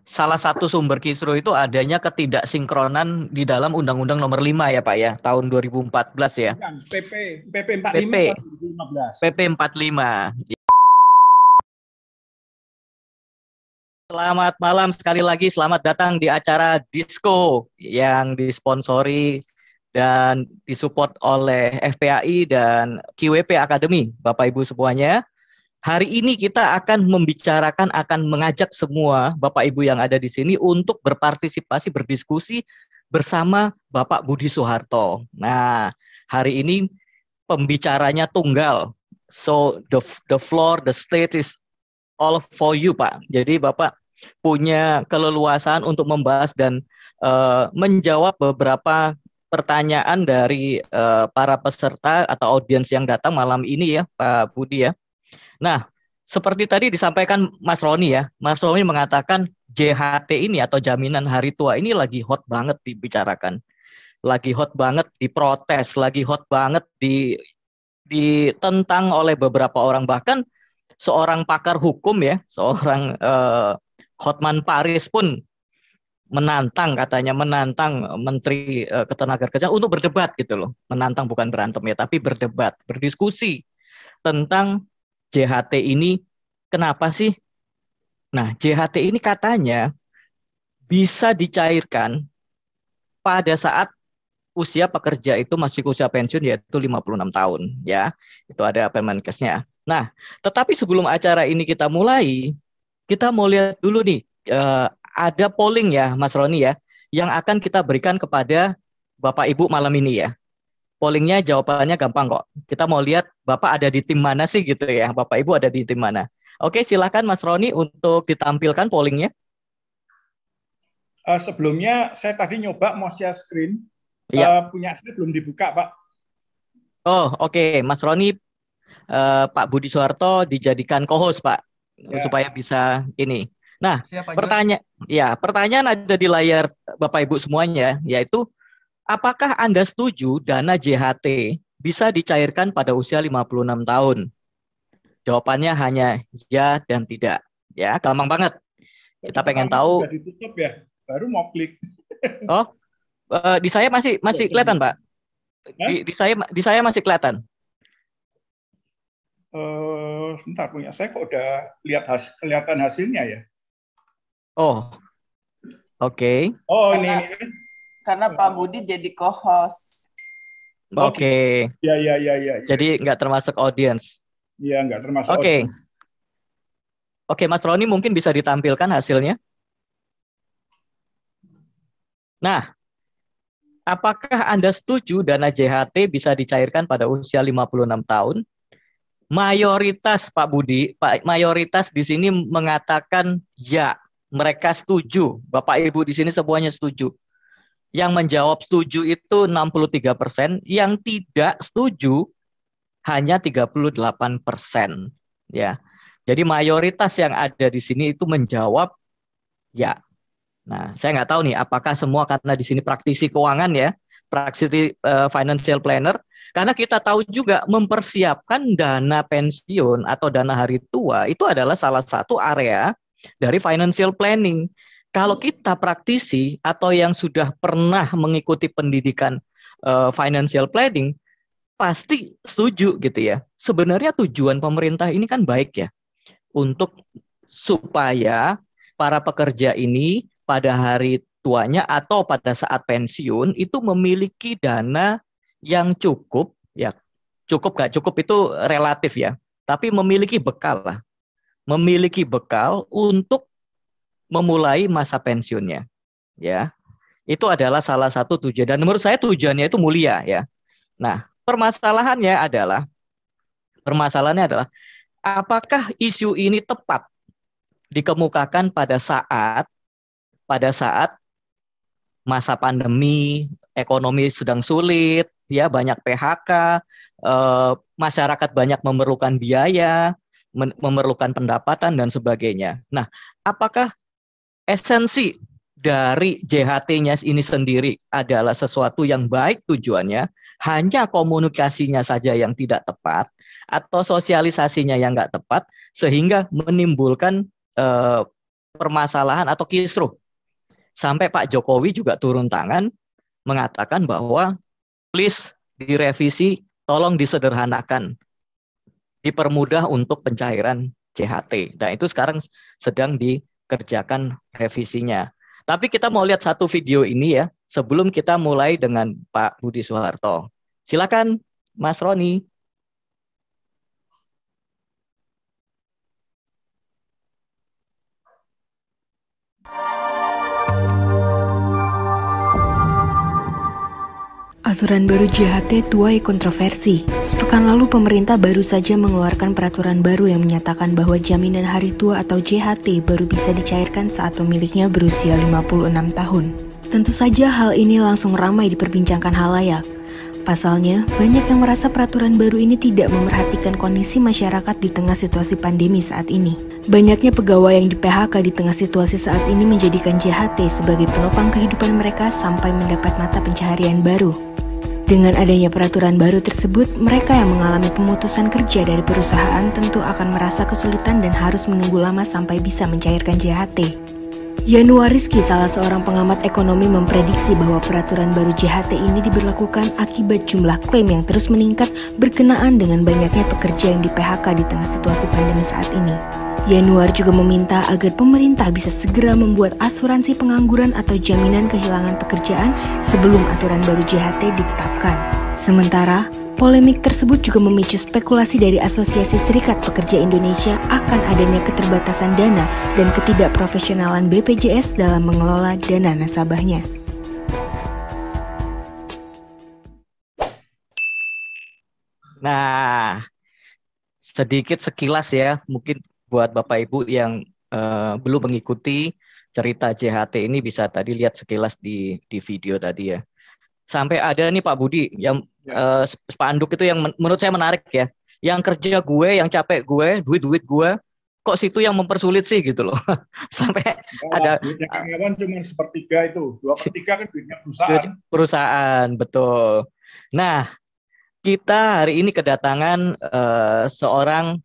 salah satu sumber kisruh itu adanya ketidaksinkronan di dalam Undang-Undang Nomor 5 ya Pak ya, tahun 2014 ya. Bukan, PP 45 PP tahun 2015. PP 45. Selamat malam sekali lagi, selamat datang di acara Disko yang disponsori dan disupport oleh FPAI dan QWP Academy, Bapak Ibu semuanya. Hari ini kita akan membicarakan, akan mengajak semua Bapak Ibu yang ada di sini untuk berpartisipasi, berdiskusi bersama Bapak Budi Soeharto. Nah, hari ini pembicaranya tunggal. So the floor, the stage is all for you, Pak. Jadi Bapak punya keleluasaan untuk membahas dan menjawab beberapa pertanyaan dari para peserta atau audiens yang datang malam ini ya, Pak Budi ya. Nah, seperti tadi disampaikan Mas Roni ya, Mas Roni mengatakan JHT ini atau jaminan hari tua ini lagi hot banget dibicarakan, lagi hot banget diprotes, lagi hot banget ditentang oleh beberapa orang, bahkan seorang pakar hukum ya, seorang Hotman Paris pun menantang Menteri Ketenagakerjaan untuk berdebat gitu loh, menantang bukan berantem ya, tapi berdebat, berdiskusi tentang JHT ini. Kenapa sih? Nah, JHT ini katanya bisa dicairkan pada saat usia pekerja itu masih usia pensiun, yaitu 56 tahun ya. Itu ada Permenkesnya. Nah, tetapi sebelum acara ini kita mulai, kita mau lihat dulu nih, ada polling ya Mas Roni ya, yang akan kita berikan kepada Bapak Ibu malam ini ya. Pollingnya jawabannya gampang kok. Kita mau lihat Bapak ada di tim mana sih gitu ya, Bapak Ibu ada di tim mana. Oke, silakan Mas Roni untuk ditampilkan pollingnya. Sebelumnya saya tadi nyoba mau share screen, Iya. punya saya belum dibuka Pak. Oh oke, Mas Roni, Pak Budi Soeharto dijadikan co-host Pak, Ya. supaya bisa ini. Nah, Siapa, pertanyaan ada di layar Bapak Ibu semuanya, yaitu apakah Anda setuju dana JHT bisa dicairkan pada usia 56 tahun? Jawabannya hanya ya dan tidak. Ya, gampang banget. Kita pengen tahu. Sudah ditutup ya, baru mau klik. Oh, di saya masih kelihatan, Pak. Di saya masih kelihatan. Sebentar, punya saya kok udah kelihatan hasilnya ya. Oh, oke. Oh, Karena, ini. Karena Pak Budi jadi co-host. Oke. Ya. Jadi nggak termasuk audience. Iya, nggak termasuk. Oke. Oke, Mas Roni mungkin bisa ditampilkan hasilnya. Nah, apakah Anda setuju dana JHT bisa dicairkan pada usia 56 tahun? Mayoritas Pak Budi, mayoritas di sini mengatakan ya, mereka setuju. Bapak Ibu di sini semuanya setuju. Yang menjawab setuju itu 63%, yang tidak setuju hanya 38%. Ya. Jadi mayoritas yang ada di sini itu menjawab ya. Nah, saya nggak tahu nih apakah semua, karena di sini praktisi keuangan ya, praktisi financial planner, karena kita tahu juga mempersiapkan dana pensiun atau dana hari tua itu adalah salah satu area dari financial planning. Kalau kita praktisi atau yang sudah pernah mengikuti pendidikan financial planning, pasti setuju gitu ya. Sebenarnya tujuan pemerintah ini kan baik ya, untuk supaya para pekerja ini pada hari tuanya atau pada saat pensiun itu memiliki dana yang cukup ya. Cukup gak cukup itu relatif ya, tapi memiliki bekal lah, memiliki bekal untuk memulai masa pensiunnya ya. Itu adalah salah satu tujuan, dan menurut saya tujuannya itu mulia ya. Nah, permasalahannya adalah apakah isu ini tepat dikemukakan pada saat masa pandemi, ekonomi sedang sulit, ya banyak PHK, masyarakat banyak memerlukan biaya, memerlukan pendapatan dan sebagainya. Nah, apakah esensi dari JHT-nya ini sendiri adalah sesuatu yang baik tujuannya, hanya komunikasinya saja yang tidak tepat, atau sosialisasinya yang nggak tepat, sehingga menimbulkan permasalahan atau kisruh. Sampai Pak Jokowi juga turun tangan mengatakan bahwa please direvisi, tolong disederhanakan, dipermudah untuk pencairan JHT. Nah, itu sekarang sedang dikerjakan revisinya. Tapi kita mau lihat satu video ini ya, sebelum kita mulai dengan Pak Budi Soeharto. Silakan, Mas Roni. Aturan baru JHT tuai kontroversi. Sepekan lalu pemerintah baru saja mengeluarkan peraturan baru yang menyatakan bahwa jaminan hari tua atau JHT baru bisa dicairkan saat pemiliknya berusia 56 tahun. Tentu saja hal ini langsung ramai diperbincangkan halayak. Pasalnya, banyak yang merasa peraturan baru ini tidak memerhatikan kondisi masyarakat di tengah situasi pandemi saat ini. Banyaknya pegawai yang di-PHK di tengah situasi saat ini menjadikan JHT sebagai penopang kehidupan mereka sampai mendapat mata pencaharian baru. Dengan adanya peraturan baru tersebut, mereka yang mengalami pemutusan kerja dari perusahaan tentu akan merasa kesulitan dan harus menunggu lama sampai bisa mencairkan JHT. Yanuar Rizky, salah seorang pengamat ekonomi, memprediksi bahwa peraturan baru JHT ini diberlakukan akibat jumlah klaim yang terus meningkat berkenaan dengan banyaknya pekerja yang di-PHK di tengah situasi pandemi saat ini. Yanuar juga meminta agar pemerintah bisa segera membuat asuransi pengangguran atau jaminan kehilangan pekerjaan sebelum aturan baru JHT ditetapkan. Sementara, polemik tersebut juga memicu spekulasi dari Asosiasi Serikat Pekerja Indonesia akan adanya keterbatasan dana dan ketidakprofesionalan BPJS dalam mengelola dana nasabahnya. Nah, sedikit sekilas ya, mungkin buat Bapak Ibu yang belum mengikuti cerita JHT ini bisa tadi lihat sekilas di video tadi ya. Sampai ada nih Pak Budi yang spanduk itu yang menurut saya menarik ya. Yang kerja gue, yang capek gue, duit gue, kok situ yang mempersulit sih gitu loh. Sampai ada duitnya karyawan cuma sepertiga itu, 2/3 kan duitnya perusahaan. Perusahaan, betul. Nah, kita hari ini kedatangan seorang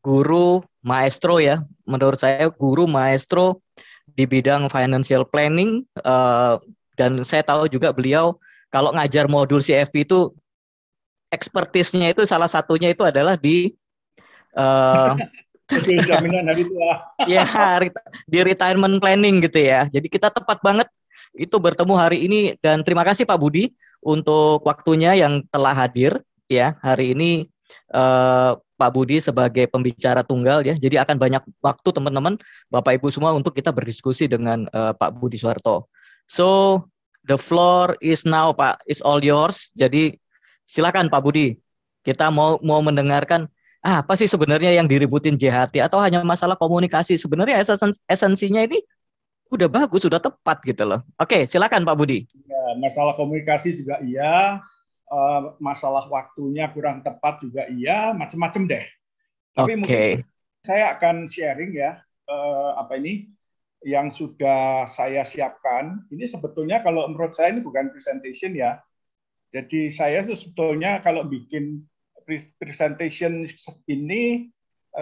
guru maestro ya, menurut saya guru maestro di bidang financial planning, dan saya tahu juga beliau kalau ngajar modul CFP itu ekspertisnya itu salah satunya itu adalah di jaminan hari tua. Ya, di retirement planning gitu ya. Jadi kita tepat banget itu bertemu hari ini dan terima kasih Pak Budi untuk waktunya yang telah hadir ya hari ini. Pak Budi sebagai pembicara tunggal ya, jadi akan banyak waktu teman-teman, Bapak Ibu semua untuk kita berdiskusi dengan Pak Budi Soeharto. So the floor is now Pak, is all yours. Jadi silakan Pak Budi, kita mau mendengarkan apa sih sebenarnya yang diributin JHT atau hanya masalah komunikasi. Sebenarnya esensinya ini udah bagus, sudah tepat gitu loh. Oke, silakan Pak Budi. Ya, masalah komunikasi juga iya. Masalah waktunya kurang tepat juga iya, macam-macam deh. Tapi mungkin saya akan sharing ya apa ini yang sudah saya siapkan. Ini sebetulnya kalau menurut saya ini bukan presentation ya. Jadi saya sebetulnya kalau bikin presentation ini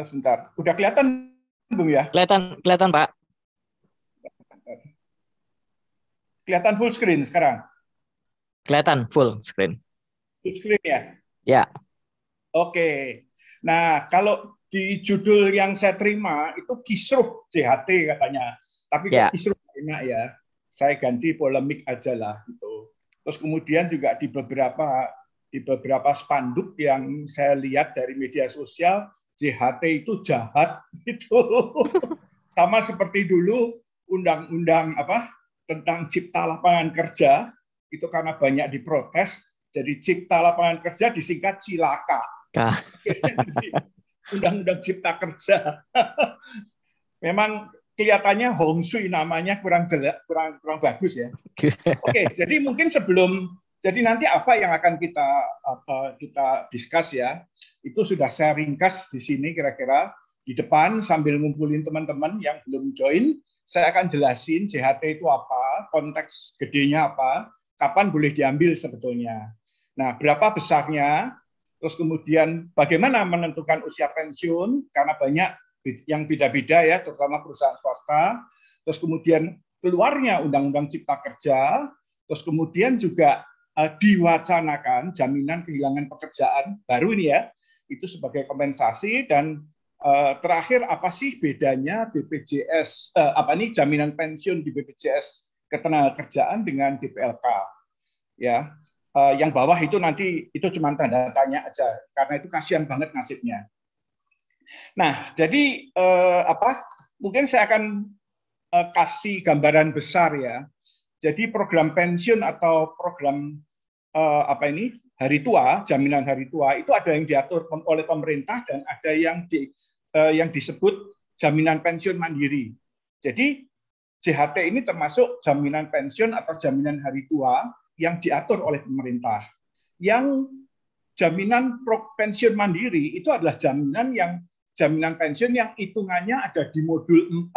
sebentar, udah kelihatan Bung ya? Kelihatan Pak. Kelihatan full screen sekarang? Kelihatan full screen. Full screen ya? Ya. Oke. Nah, kalau di judul yang saya terima itu kisruh JHT katanya. Tapi kok kisruh enak ya. Saya ganti polemik aja lah gitu. Terus kemudian juga di beberapa spanduk yang saya lihat dari media sosial, JHT itu jahat gitu. Sama seperti dulu undang-undang tentang cipta lapangan kerja itu karena banyak diprotes. Jadi cipta lapangan kerja disingkat cilaka. Jadi undang-undang cipta kerja. Memang kelihatannya Hong Sui namanya kurang bagus ya. Oke, jadi mungkin jadi nanti apa yang akan kita discuss ya, itu sudah saya ringkas di sini kira-kira di depan sambil ngumpulin teman-teman yang belum join, saya akan jelasin JHT itu apa, konteks gedenya apa, kapan boleh diambil sebetulnya. Nah, berapa besarnya, terus kemudian bagaimana menentukan usia pensiun, karena banyak yang beda-beda ya, terutama perusahaan swasta. Terus kemudian keluarnya Undang-Undang Cipta Kerja, terus kemudian juga diwacanakan jaminan kehilangan pekerjaan baru ini ya, itu sebagai kompensasi. Dan terakhir apa sih bedanya BPJS jaminan pensiun di BPJS Ketenagakerjaan dengan DPLK ya. Yang bawah itu nanti itu cuma tanda tanya aja karena itu kasihan banget nasibnya. Nah, jadi mungkin saya akan kasih gambaran besar ya. Jadi program pensiun atau program hari tua, jaminan hari tua itu ada yang diatur oleh pemerintah dan ada yang disebut jaminan pensiun mandiri. Jadi JHT ini termasuk jaminan pensiun atau jaminan hari tua yang diatur oleh pemerintah. Yang jaminan pensiun mandiri itu adalah jaminan pensiun yang hitungannya ada di modul 4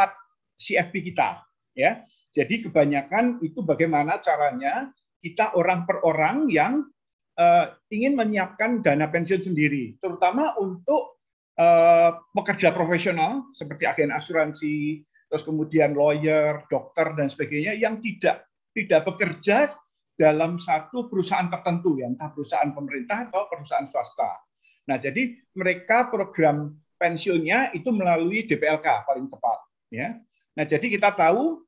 CFP kita ya. Jadi kebanyakan itu bagaimana caranya kita orang per orang yang ingin menyiapkan dana pensiun sendiri, terutama untuk pekerja profesional seperti agen asuransi, terus kemudian lawyer, dokter dan sebagainya yang tidak bekerja dalam satu perusahaan tertentu ya, entah perusahaan pemerintah atau perusahaan swasta. Nah, jadi mereka program pensiunnya itu melalui DPLK paling tepat ya. Nah, jadi kita tahu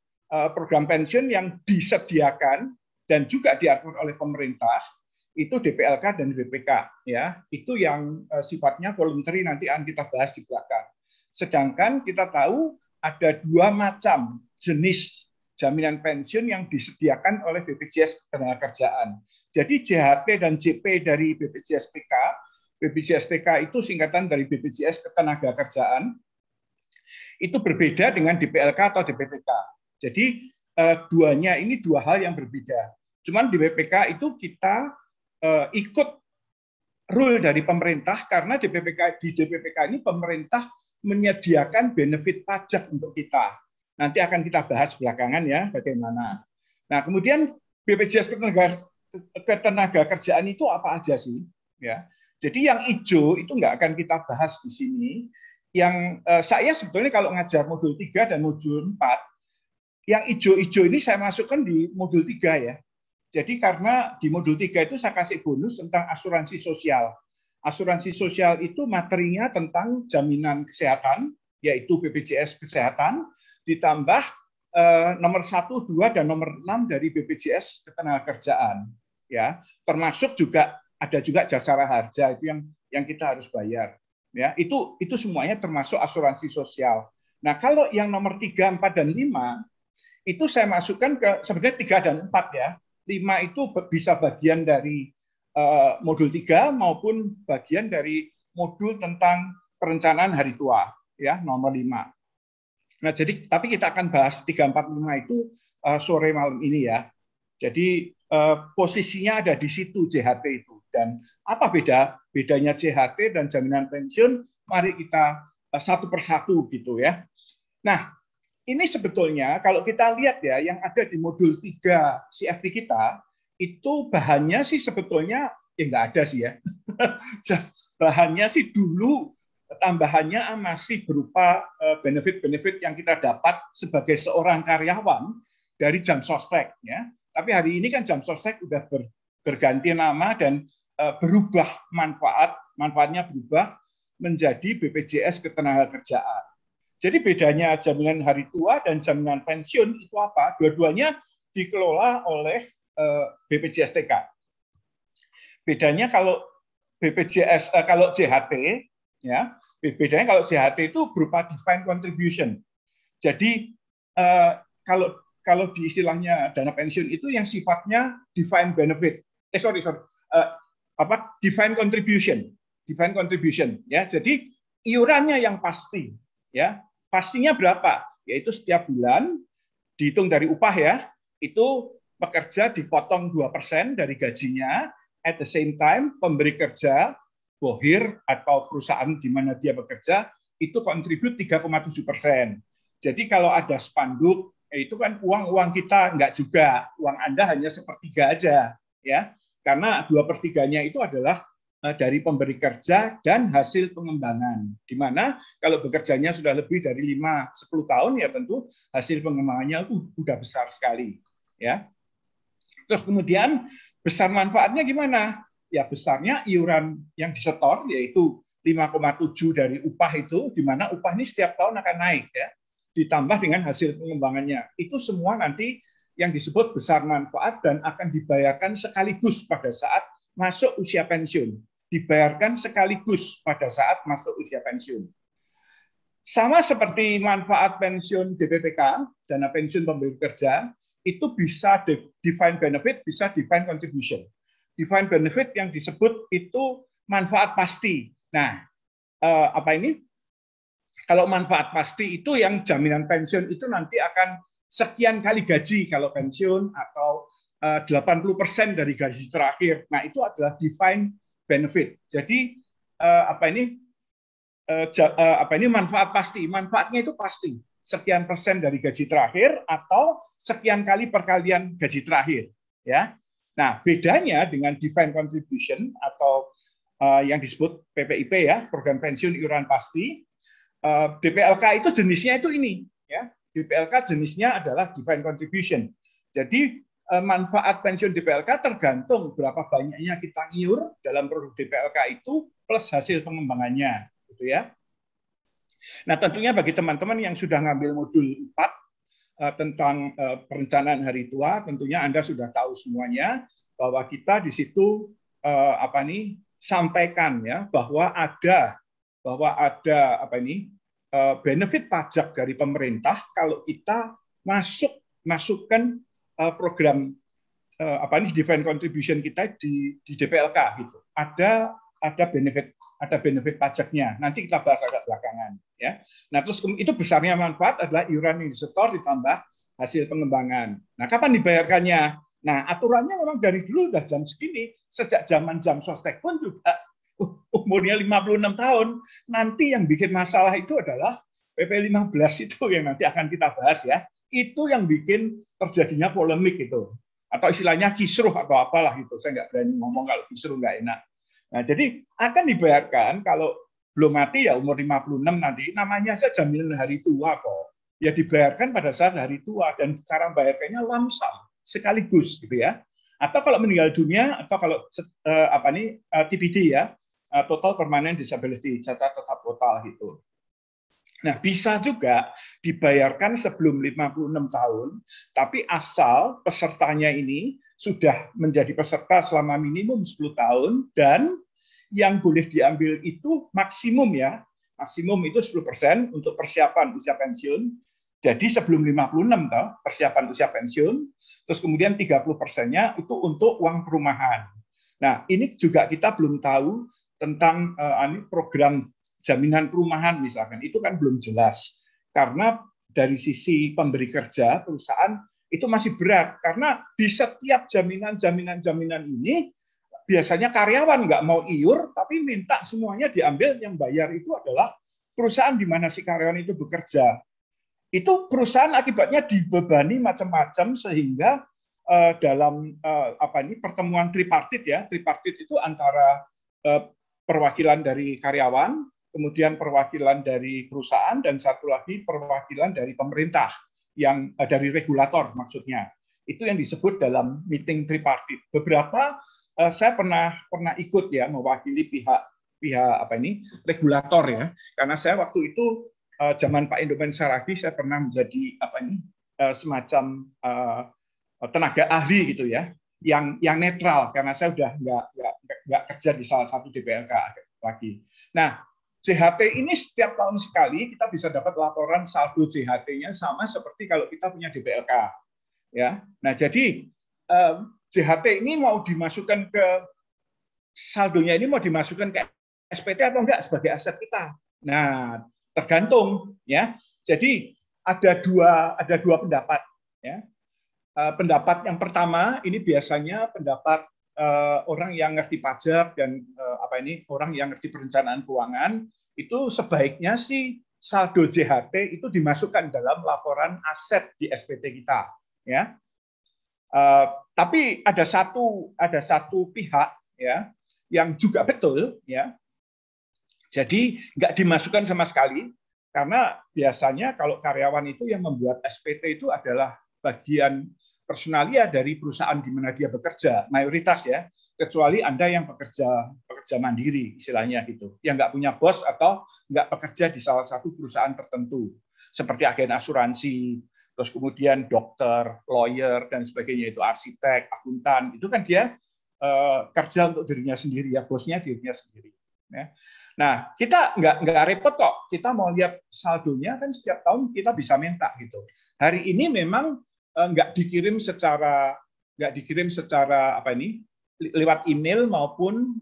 program pensiun yang disediakan dan juga diatur oleh pemerintah itu DPLK dan BPK ya. Itu yang sifatnya voluntary, nanti akan kita bahas di belakang. Sedangkan kita tahu ada 2 macam jenis jaminan pensiun yang disediakan oleh BPJS Ketenagakerjaan. Jadi JHT dan JP dari BPJS TK. BPJS TK itu singkatan dari BPJS Ketenagakerjaan. Itu berbeda dengan DPLK atau DPPK. Jadi duanya ini 2 hal yang berbeda. Cuman di BPK itu kita ikut rule dari pemerintah karena di DPPK ini pemerintah menyediakan benefit pajak untuk kita. Nanti akan kita bahas belakangan ya bagaimana. Nah, kemudian BPJS Ketenagakerjaan itu apa aja sih? Ya. Jadi yang hijau itu nggak akan kita bahas di sini. Yang saya sebetulnya kalau ngajar modul 3 dan modul 4, yang hijau-hijau ini saya masukkan di modul 3 ya. Jadi karena di modul 3 itu saya kasih bonus tentang asuransi sosial. Asuransi sosial itu materinya tentang jaminan kesehatan, yaitu BPJS Kesehatan, ditambah nomor 1, 2, dan nomor 6 dari BPJS Ketenagakerjaan. Ya, termasuk juga ada juga jasara harja itu yang kita harus bayar. Ya, itu semuanya termasuk asuransi sosial. Nah, kalau yang nomor 3, 4, dan 5 itu saya masukkan ke sebenarnya 3 dan 4 ya. 5 itu bisa bagian dari modul 3 maupun bagian dari modul tentang perencanaan hari tua ya, nomor 5. Nah, jadi tapi kita akan bahas 3, 4, 5 itu sore malam ini ya. Jadi posisinya ada di situ JHT itu. Dan apa bedanya JHT dan jaminan pensiun? Mari kita satu persatu gitu ya. Nah, ini sebetulnya kalau kita lihat ya, yang ada di modul 3 CFP kita, itu bahannya sih sebetulnya ya nggak ada sih ya. Bahannya sih dulu tambahannya masih berupa benefit-benefit yang kita dapat sebagai seorang karyawan dari Jamsostek ya. Tapi hari ini kan Jamsostek udah berganti nama dan berubah manfaatnya berubah menjadi BPJS Ketenagakerjaan. Jadi bedanya jaminan hari tua dan jaminan pensiun itu apa? Dua-duanya dikelola oleh BPJS TK. Bedanya kalau kalau JHT ya, bedanya kalau JHT itu berupa defined contribution. Jadi kalau di istilahnya dana pensiun itu yang sifatnya defined benefit. Defined contribution ya. Jadi iurannya yang pasti ya. Pastinya berapa? Yaitu setiap bulan dihitung dari upah ya. Itu pekerja dipotong 2% dari gajinya. At the same time pemberi kerja, bohir atau perusahaan di mana dia bekerja itu kontribut 3,7%. Jadi kalau ada spanduk itu kan uang kita enggak juga. Uang Anda hanya 1/3 aja ya. Karena 2/3-nya itu adalah dari pemberi kerja dan hasil pengembangan. Di mana kalau bekerjanya sudah lebih dari 5-10 tahun ya tentu hasil pengembangannya itu sudah besar sekali, ya. Terus kemudian besar manfaatnya gimana? Ya besarnya iuran yang disetor yaitu 5,7 dari upah itu, di mana upah ini setiap tahun akan naik, ya. Ditambah dengan hasil pengembangannya. Itu semua nanti yang disebut besar manfaat dan akan dibayarkan sekaligus pada saat masuk usia pensiun. Dibayarkan sekaligus pada saat masuk usia pensiun. Sama seperti manfaat pensiun DPPK, dana pensiun pemberi kerja, itu bisa defined benefit, bisa defined contribution. Defined benefit yang disebut itu manfaat pasti. Nah, apa ini? Kalau manfaat pasti itu yang jaminan pensiun itu nanti akan sekian kali gaji kalau pensiun atau 80% dari gaji terakhir. Nah, itu adalah defined benefit. Jadi apa ini manfaat pasti. Manfaatnya itu pasti. Sekian persen dari gaji terakhir atau sekian kali perkalian gaji terakhir, ya. Nah, bedanya dengan defined contribution atau yang disebut PPIP, ya, program pensiun iuran pasti. DPLK itu jenisnya itu ini, ya. DPLK jenisnya adalah defined contribution. Jadi manfaat pensiun DPLK tergantung berapa banyaknya kita ngiur dalam produk DPLK itu plus hasil pengembangannya, gitu ya. Nah, tentunya bagi teman-teman yang sudah ngambil modul 4 tentang perencanaan hari tua, tentunya Anda sudah tahu semuanya bahwa kita di situ sampaikan, ya, bahwa ada benefit pajak dari pemerintah kalau kita masukkan program defined contribution kita di DPLK gitu. Ada benefit pajaknya. Nanti kita bahas agak belakangan, ya. Nah, terus itu besarnya manfaat adalah iuran yang disetor ditambah hasil pengembangan. Nah, kapan dibayarkannya? Nah, aturannya memang dari dulu udah jam segini, sejak zaman jam sostek pun juga umurnya 56 tahun. Nanti yang bikin masalah itu adalah PP 15 itu yang nanti akan kita bahas, ya. Itu yang bikin terjadinya polemik itu. Atau istilahnya kisruh atau apalah gitu. Saya nggak berani ngomong kalau kisruh nggak enak. Nah, jadi akan dibayarkan kalau belum mati ya umur 56 nanti, namanya saja jaminan hari tua kok. Ya dibayarkan pada saat hari tua dan cara bayarkannya lamsam sekaligus gitu ya. Atau kalau meninggal dunia atau kalau TPD ya, total permanent disability, cacat tetap total gitu. Nah, bisa juga dibayarkan sebelum 56 tahun, tapi asal pesertanya ini sudah menjadi peserta selama minimum 10 tahun dan yang boleh diambil itu maksimum, ya. Maksimum itu 10% untuk persiapan usia pensiun. Jadi sebelum 56 tahun persiapan usia pensiun, terus kemudian 30%-nya itu untuk uang perumahan. Nah, ini juga kita belum tahu tentang program jaminan perumahan misalkan, itu kan belum jelas. Karena dari sisi pemberi kerja, perusahaan, itu masih berat. Karena di setiap jaminan ini, biasanya karyawan nggak mau iur, tapi minta semuanya diambil, yang bayar itu adalah perusahaan di mana si karyawan itu bekerja. Itu perusahaan akibatnya dibebani macam-macam, sehingga dalam pertemuan tripartit, ya, tripartit itu antara perwakilan dari karyawan, kemudian perwakilan dari perusahaan, dan satu lagi perwakilan dari pemerintah, yang dari regulator maksudnya. Itu yang disebut dalam meeting tripartit. Beberapa saya pernah ikut, ya, mewakili pihak regulator, ya. Karena saya waktu itu zaman Pak Indomen Saragih saya pernah menjadi semacam tenaga ahli gitu, ya, yang netral karena saya udah nggak kerja di salah satu DPLK lagi. Nah, JHT ini setiap tahun sekali kita bisa dapat laporan saldo JHT-nya sama seperti kalau kita punya DPLK, ya. Nah, jadi JHT ini mau dimasukkan ke saldonya, ini mau dimasukkan ke SPT atau enggak sebagai aset kita. Nah, tergantung, ya. Jadi ada dua pendapat, ya. Pendapat yang pertama ini biasanya pendapat orang yang ngerti pajak dan orang yang ngerti perencanaan keuangan, itu sebaiknya sih saldo JHT itu dimasukkan dalam laporan aset di SPT kita, ya. Tapi ada satu pihak, ya, yang juga betul, ya. Jadi nggak dimasukkan sama sekali, karena biasanya kalau karyawan itu yang membuat SPT itu adalah bagian personalia dari perusahaan di mana dia bekerja, mayoritas ya, kecuali Anda yang pekerja mandiri, istilahnya gitu, yang nggak punya bos atau nggak bekerja di salah satu perusahaan tertentu, seperti agen asuransi, terus kemudian dokter, lawyer, dan sebagainya, itu arsitek, akuntan, itu kan dia kerja untuk dirinya sendiri, ya, bosnya dirinya sendiri. Ya. Nah, kita nggak repot kok. Kita mau lihat saldonya kan setiap tahun kita bisa minta gitu. Hari ini memang nggak dikirim secara apa ini lewat email maupun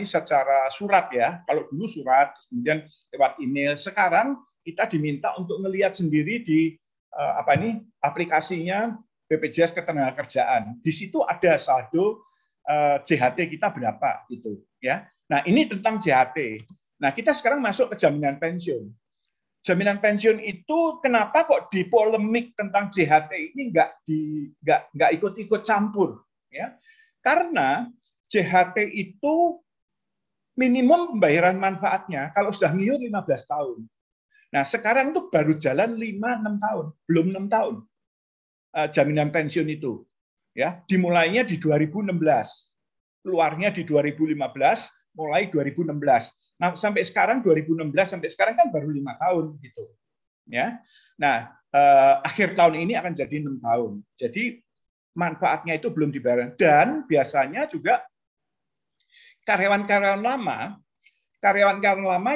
secara surat ya. Kalau dulu surat, kemudian lewat email. Sekarang kita diminta untuk melihat sendiri di aplikasinya BPJS Ketenagakerjaan. Di situ ada saldo JHT kita berapa gitu ya. Nah, ini tentang JHT. Nah, kita sekarang masuk ke jaminan pensiun. Jaminan pensiun itu kenapa kok di polemik tentang JHT ini nggak ikut-ikut campur ya? Karena JHT itu minimum pembayaran manfaatnya kalau sudah ngiur 15 tahun. Nah, sekarang tuh baru jalan 5-6 tahun, belum 6 tahun. Jaminan pensiun itu ya, dimulainya di 2016. Keluarnya di 2015, mulai 2016. Nah, sampai sekarang 2016 sampai sekarang kan baru 5 tahun gitu. Ya. Nah, akhir tahun ini akan jadi 6 tahun. Jadi manfaatnya itu belum dibayar, dan biasanya juga karyawan-karyawan lama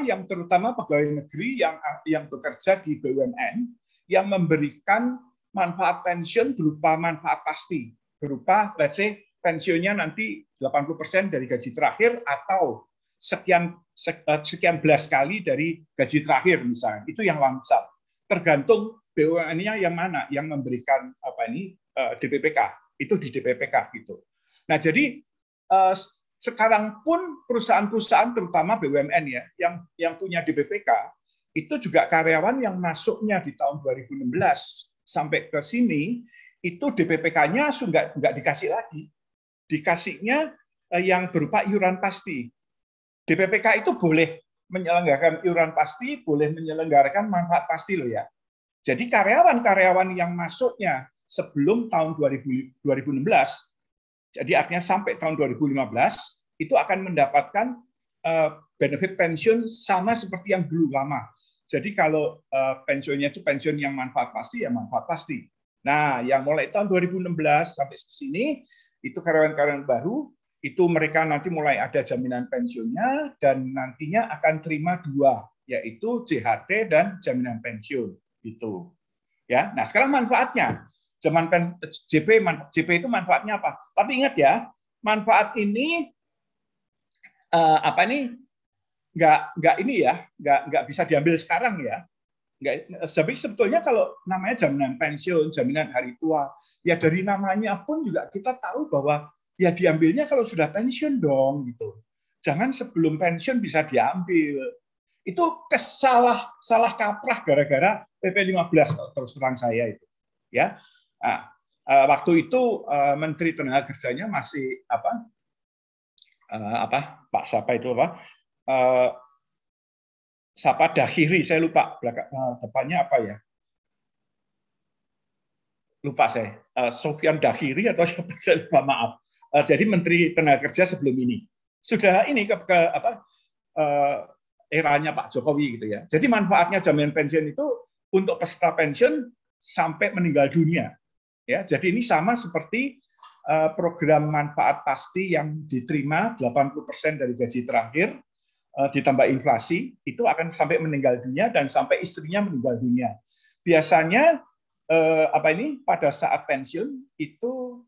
yang terutama pegawai negeri yang bekerja di BUMN yang memberikan manfaat pensiun berupa manfaat pasti, berupa let's say pensiunnya nanti 80% dari gaji terakhir atau sekian belas kali dari gaji terakhir misalnya. Itu yang langsung. Tergantung BUMN-nya yang mana yang memberikan DPPK. Itu di DPPK gitu. Nah, jadi sekarang pun perusahaan-perusahaan terutama BUMN ya yang punya DPPK itu juga karyawan yang masuknya di tahun 2016 sampai ke sini itu DPPK-nya nggak dikasih lagi. Dikasihnya yang berupa iuran pasti. DPPK itu boleh menyelenggarakan iuran pasti, boleh menyelenggarakan manfaat pasti loh ya. Jadi karyawan-karyawan yang masuknya sebelum tahun 2016, jadi artinya sampai tahun 2015, itu akan mendapatkan benefit pensiun sama seperti yang dulu lama. Jadi kalau pensiunnya itu pensiun yang manfaat pasti, ya manfaat pasti. Nah, yang mulai tahun 2016 sampai ke sini, itu karyawan-karyawan baru, itu mereka nanti mulai ada jaminan pensiunnya dan nantinya akan terima 2, yaitu JHT dan jaminan pensiun gitu. Ya. Nah, sekarang manfaatnya. JP itu manfaatnya apa? Tapi ingat ya, manfaat ini nggak bisa diambil sekarang ya. Tapi sebetulnya kalau namanya jaminan pensiun, jaminan hari tua, ya dari namanya pun juga kita tahu bahwa ya diambilnya kalau sudah pensiun dong gitu. Jangan sebelum pensiun bisa diambil. Itu salah kaprah gara-gara PP 15 terus terang saya itu. Ya. Nah, waktu itu Menteri Tenaga Kerjanya masih Pak siapa itu Sapa Dakhiri, saya lupa depannya apa ya, lupa saya, Sofyan Dakhiri atau siapa, saya lupa, maaf. Jadi Menteri Tenaga Kerja sebelum ini sudah ini eranya Pak Jokowi gitu ya. Jadi manfaatnya jaminan pensiun itu untuk peserta pensiun sampai meninggal dunia. Ya, jadi ini sama seperti program manfaat pasti yang diterima 80% dari gaji terakhir ditambah inflasi, itu akan sampai meninggal dunia dan sampai istrinya meninggal dunia. Biasanya pada saat pensiun itu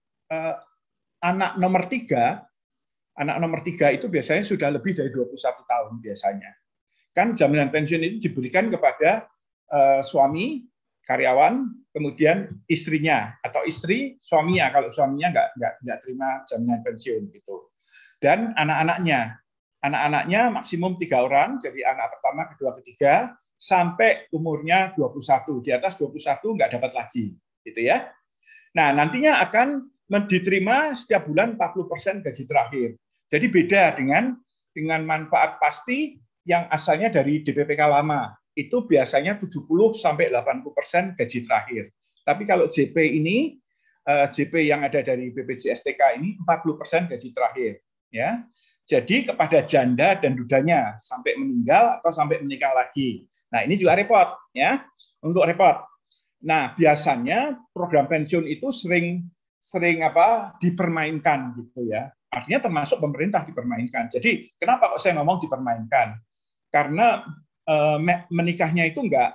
anak nomor 3 itu biasanya sudah lebih dari 21 tahun biasanya. Kan jaminan pensiun itu diberikan kepada suami karyawan, kemudian istrinya atau istri suaminya kalau suaminya nggak terima jaminan pensiun gitu. Dan anak-anaknya maksimum 3 orang, jadi anak pertama, kedua, ketiga, sampai umurnya 21. Di atas 21 nggak dapat lagi, gitu ya. Nah, nantinya akan diterima setiap bulan 40% gaji terakhir. Jadi beda dengan manfaat pasti yang asalnya dari DPPK lama. Itu biasanya 70-80% gaji terakhir. Tapi kalau JP ini, JP yang ada dari BPJS-TK ini 40% gaji terakhir. Ya. Jadi kepada janda dan dudanya sampai meninggal atau sampai menikah lagi. Nah ini juga repot, ya, untuk repot. Nah biasanya program pensiun itu sering dipermainkan gitu ya. Artinya termasuk pemerintah dipermainkan. Jadi kenapa kok saya ngomong dipermainkan? Karena menikahnya itu nggak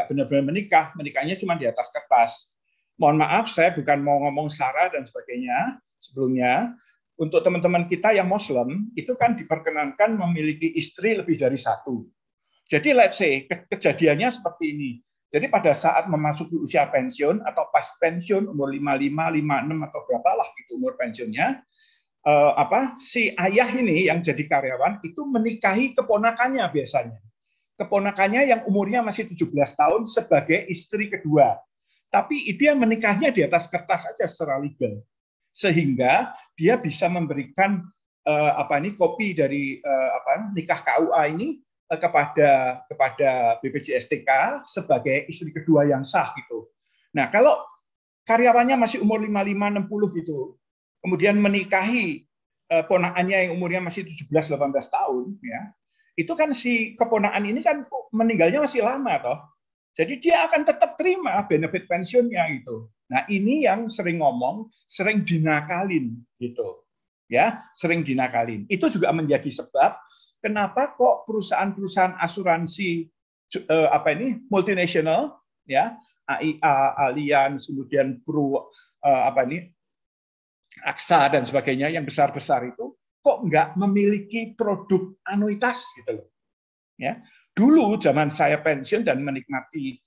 benar-benar menikah, menikahnya cuma di atas kertas. Mohon maaf, saya bukan mau ngomong sara dan sebagainya sebelumnya. Untuk teman-teman kita yang Muslim, itu kan diperkenankan memiliki istri lebih dari satu. Jadi let's say, kejadiannya seperti ini. Jadi pada saat memasuki usia pensiun, atau pas pensiun, umur 55, 56, atau berapalah gitu umur pensiunnya, si ayah ini yang jadi karyawan, itu menikahi keponakannya biasanya. Keponakannya yang umurnya masih 17 tahun sebagai istri kedua. Tapi dia menikahnya di atas kertas saja secara legal. Sehingga dia bisa memberikan kopi dari nikah KUA ini kepada BPJS-TK sebagai istri kedua yang sah gitu. Nah, kalau karyawannya masih umur 55 60 gitu, kemudian menikahi ponakannya yang umurnya masih 17 18 tahun ya. Itu kan si keponakan ini kan meninggalnya masih lama toh. Jadi dia akan tetap terima benefit pensiunnya gitu. Nah, ini yang sering ngomong, sering dinakalin gitu. Ya, sering dinakalin. Itu juga menjadi sebab kenapa kok perusahaan-perusahaan asuransi multinasional ya, AIA, Allianz, kemudian AXA dan sebagainya yang besar-besar itu kok nggak memiliki produk anuitas gitu loh. Ya. Dulu zaman saya pensiun dan menikmati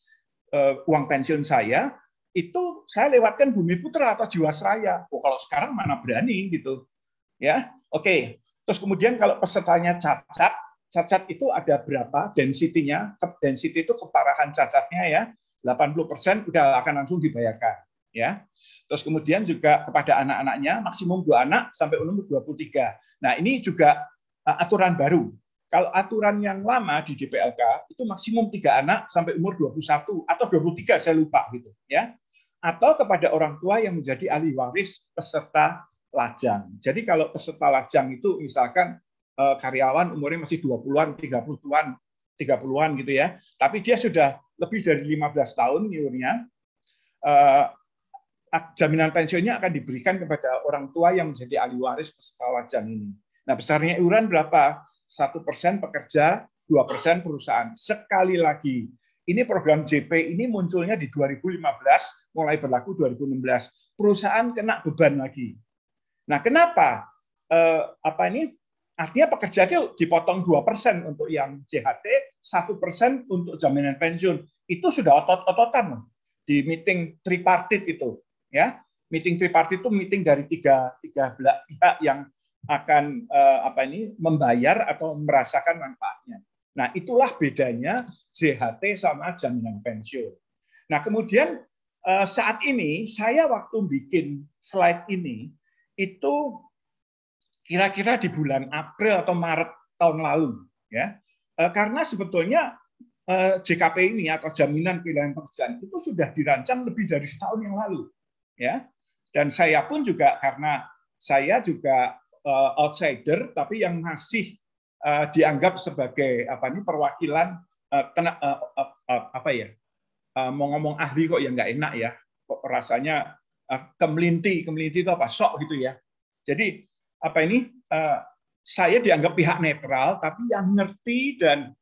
uang pensiun saya, itu saya lewatkan Bumi Putra atau Jiwasraya. Kalau sekarang mana berani gitu. Ya. Oke. Terus kemudian kalau pesertanya cacat itu ada berapa density-nya? Density itu keparahan cacatnya ya. 80% udah akan langsung dibayarkan, ya. Terus kemudian juga kepada anak-anaknya maksimum 2 anak sampai umur 23. Nah, ini juga aturan baru. Kalau aturan yang lama di DPLK itu maksimum 3 anak sampai umur 21 atau 23 saya lupa gitu ya. Atau kepada orang tua yang menjadi ahli waris peserta lajang. Jadi kalau peserta lajang itu misalkan karyawan umurnya masih 20-an, 30-an gitu ya. Tapi dia sudah lebih dari 15 tahun umurnya, jaminan pensiunnya akan diberikan kepada orang tua yang menjadi ahli waris peserta lajang ini. Nah, besarnya iuran berapa? 1% pekerja, 2% perusahaan. Sekali lagi, ini program JP ini munculnya di 2015, mulai berlaku 2016. Perusahaan kena beban lagi. Nah, kenapa? Artinya pekerja itu dipotong 2% untuk yang JHT, 1% untuk jaminan pensiun. Itu sudah otot-ototan di meeting tripartit itu. Ya, meeting tripartit itu meeting dari tiga pihak yang akan membayar atau merasakan manfaatnya. Nah, itulah bedanya JHT sama jaminan pensiun. Nah, kemudian saat ini saya waktu bikin slide ini itu kira-kira di bulan April atau Maret tahun lalu, ya. Karena sebetulnya JKP ini atau jaminan kehilangan pekerjaan itu sudah dirancang lebih dari setahun yang lalu, ya. Dan saya pun juga karena saya juga outsider, tapi yang masih dianggap sebagai perwakilan mau ngomong ahli kok ya nggak enak ya, kok rasanya kemelinti itu apa sok gitu ya. Jadi saya dianggap pihak netral, tapi yang ngerti dan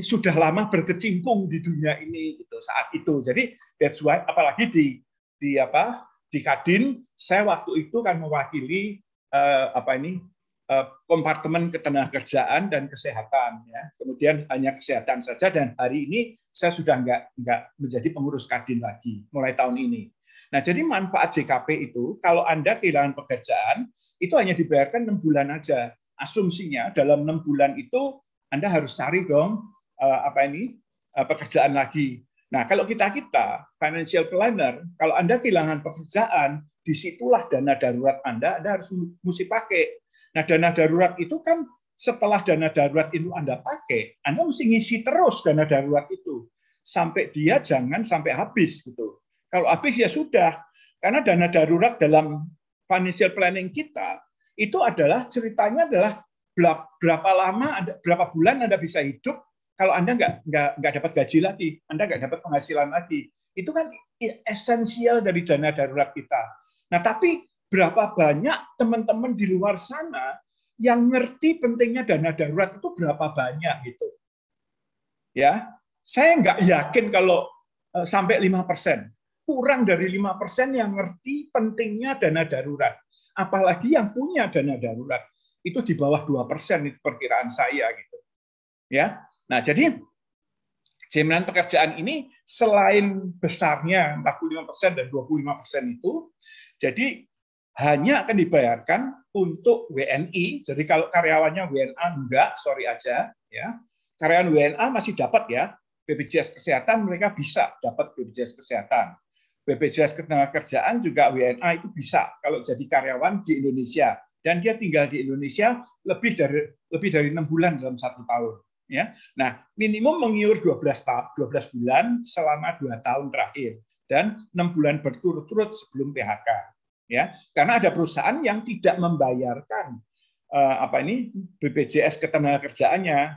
sudah lama berkecimpung di dunia ini gitu saat itu. Jadi that's why apalagi di Kadin saya waktu itu kan mewakili kompartemen ketenagakerjaan dan kesehatan ya. Kemudian hanya kesehatan saja dan hari ini saya sudah nggak menjadi pengurus Kadin lagi mulai tahun ini. Nah, jadi manfaat JKP itu kalau Anda kehilangan pekerjaan itu hanya dibayarkan 6 bulan aja. Asumsinya dalam 6 bulan itu Anda harus cari dong pekerjaan lagi. Nah, kalau kita financial planner, kalau Anda kehilangan pekerjaan disitulah dana darurat Anda harus mesti pakai. Nah, dana darurat itu kan setelah dana darurat itu Anda pakai, Anda mesti ngisi terus dana darurat itu sampai dia jangan sampai habis gitu. Kalau habis ya sudah, karena dana darurat dalam financial planning kita itu adalah ceritanya adalah berapa lama, berapa bulan Anda bisa hidup kalau Anda nggak dapat gaji lagi, Anda nggak dapat penghasilan lagi. Itu kan esensial dari dana darurat kita. Nah, tapi berapa banyak teman-teman di luar sana yang ngerti pentingnya dana darurat itu berapa banyak gitu. Ya, saya nggak yakin kalau sampai 5%. Kurang dari 5% yang ngerti pentingnya dana darurat. Apalagi yang punya dana darurat. Itu di bawah 2% itu perkiraan saya gitu. Ya. Nah, jadi jaminan pekerjaan ini selain besarnya 45% dan 25% itu, jadi hanya akan dibayarkan untuk WNI. Jadi kalau karyawannya WNA enggak, sorry aja ya. Karyawan WNA masih dapat ya BPJS Kesehatan, mereka bisa dapat BPJS Kesehatan. BPJS Ketenagakerjaan juga WNA itu bisa kalau jadi karyawan di Indonesia dan dia tinggal di Indonesia lebih dari 6 bulan dalam 1 tahun ya. Nah, minimum mengiur 12 bulan selama 2 tahun terakhir dan 6 bulan berturut-turut sebelum PHK. Ya, karena ada perusahaan yang tidak membayarkan BPJS Ketenagakerjaannya.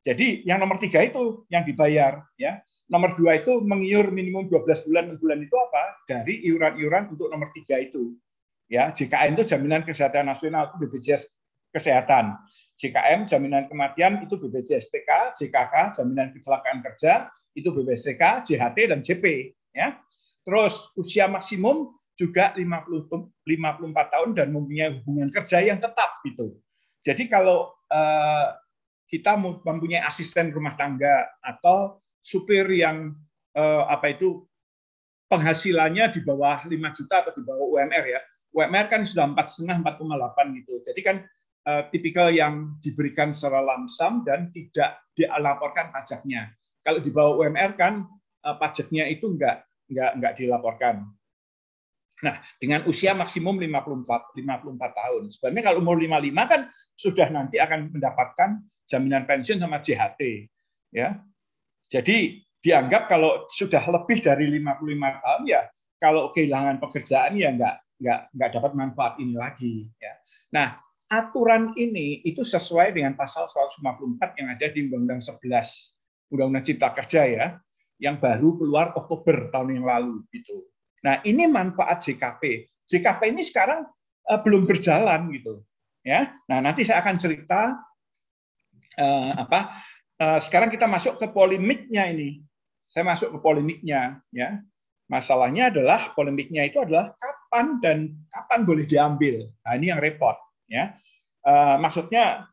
Jadi yang nomor 3 itu yang dibayar, ya. Nomor 2 itu mengiur minimum 12 bulan, 6 bulan itu apa? Dari iuran-iuran untuk nomor 3 itu. Ya, JKN itu Jaminan Kesehatan Nasional, itu BPJS Kesehatan. JKM Jaminan Kematian itu BPJS TK, JKK Jaminan Kecelakaan Kerja itu BPJSK, JHT dan JP, ya. Terus usia maksimum juga 54 tahun dan mempunyai hubungan kerja yang tetap gitu. Jadi kalau kita mempunyai asisten rumah tangga atau supir yang penghasilannya di bawah 5 juta atau di bawah UMR ya. UMR kan sudah 4,5 4,8 gitu. Jadi kan tipikal yang diberikan secara lamsam dan tidak dilaporkan pajaknya. Kalau di bawah UMR kan pajaknya itu enggak dilaporkan. Nah, dengan usia maksimum 54 tahun. Sebenarnya kalau umur 55 kan sudah nanti akan mendapatkan jaminan pensiun sama JHT. Ya. Jadi dianggap kalau sudah lebih dari 55 tahun ya kalau kehilangan pekerjaan ya nggak dapat manfaat ini lagi. Ya. Nah, aturan ini itu sesuai dengan pasal 154 yang ada di Undang-Undang 11 Undang-Undang Cipta Kerja ya, yang baru keluar Oktober tahun yang lalu gitu. Nah, ini manfaat JKP. JKP ini sekarang belum berjalan gitu, ya. Nah, nanti saya akan cerita sekarang kita masuk ke polemiknya ini. Saya masuk ke polemiknya, ya. Masalahnya adalah polemiknya itu adalah kapan boleh diambil. Nah, ini yang repot, ya. Maksudnya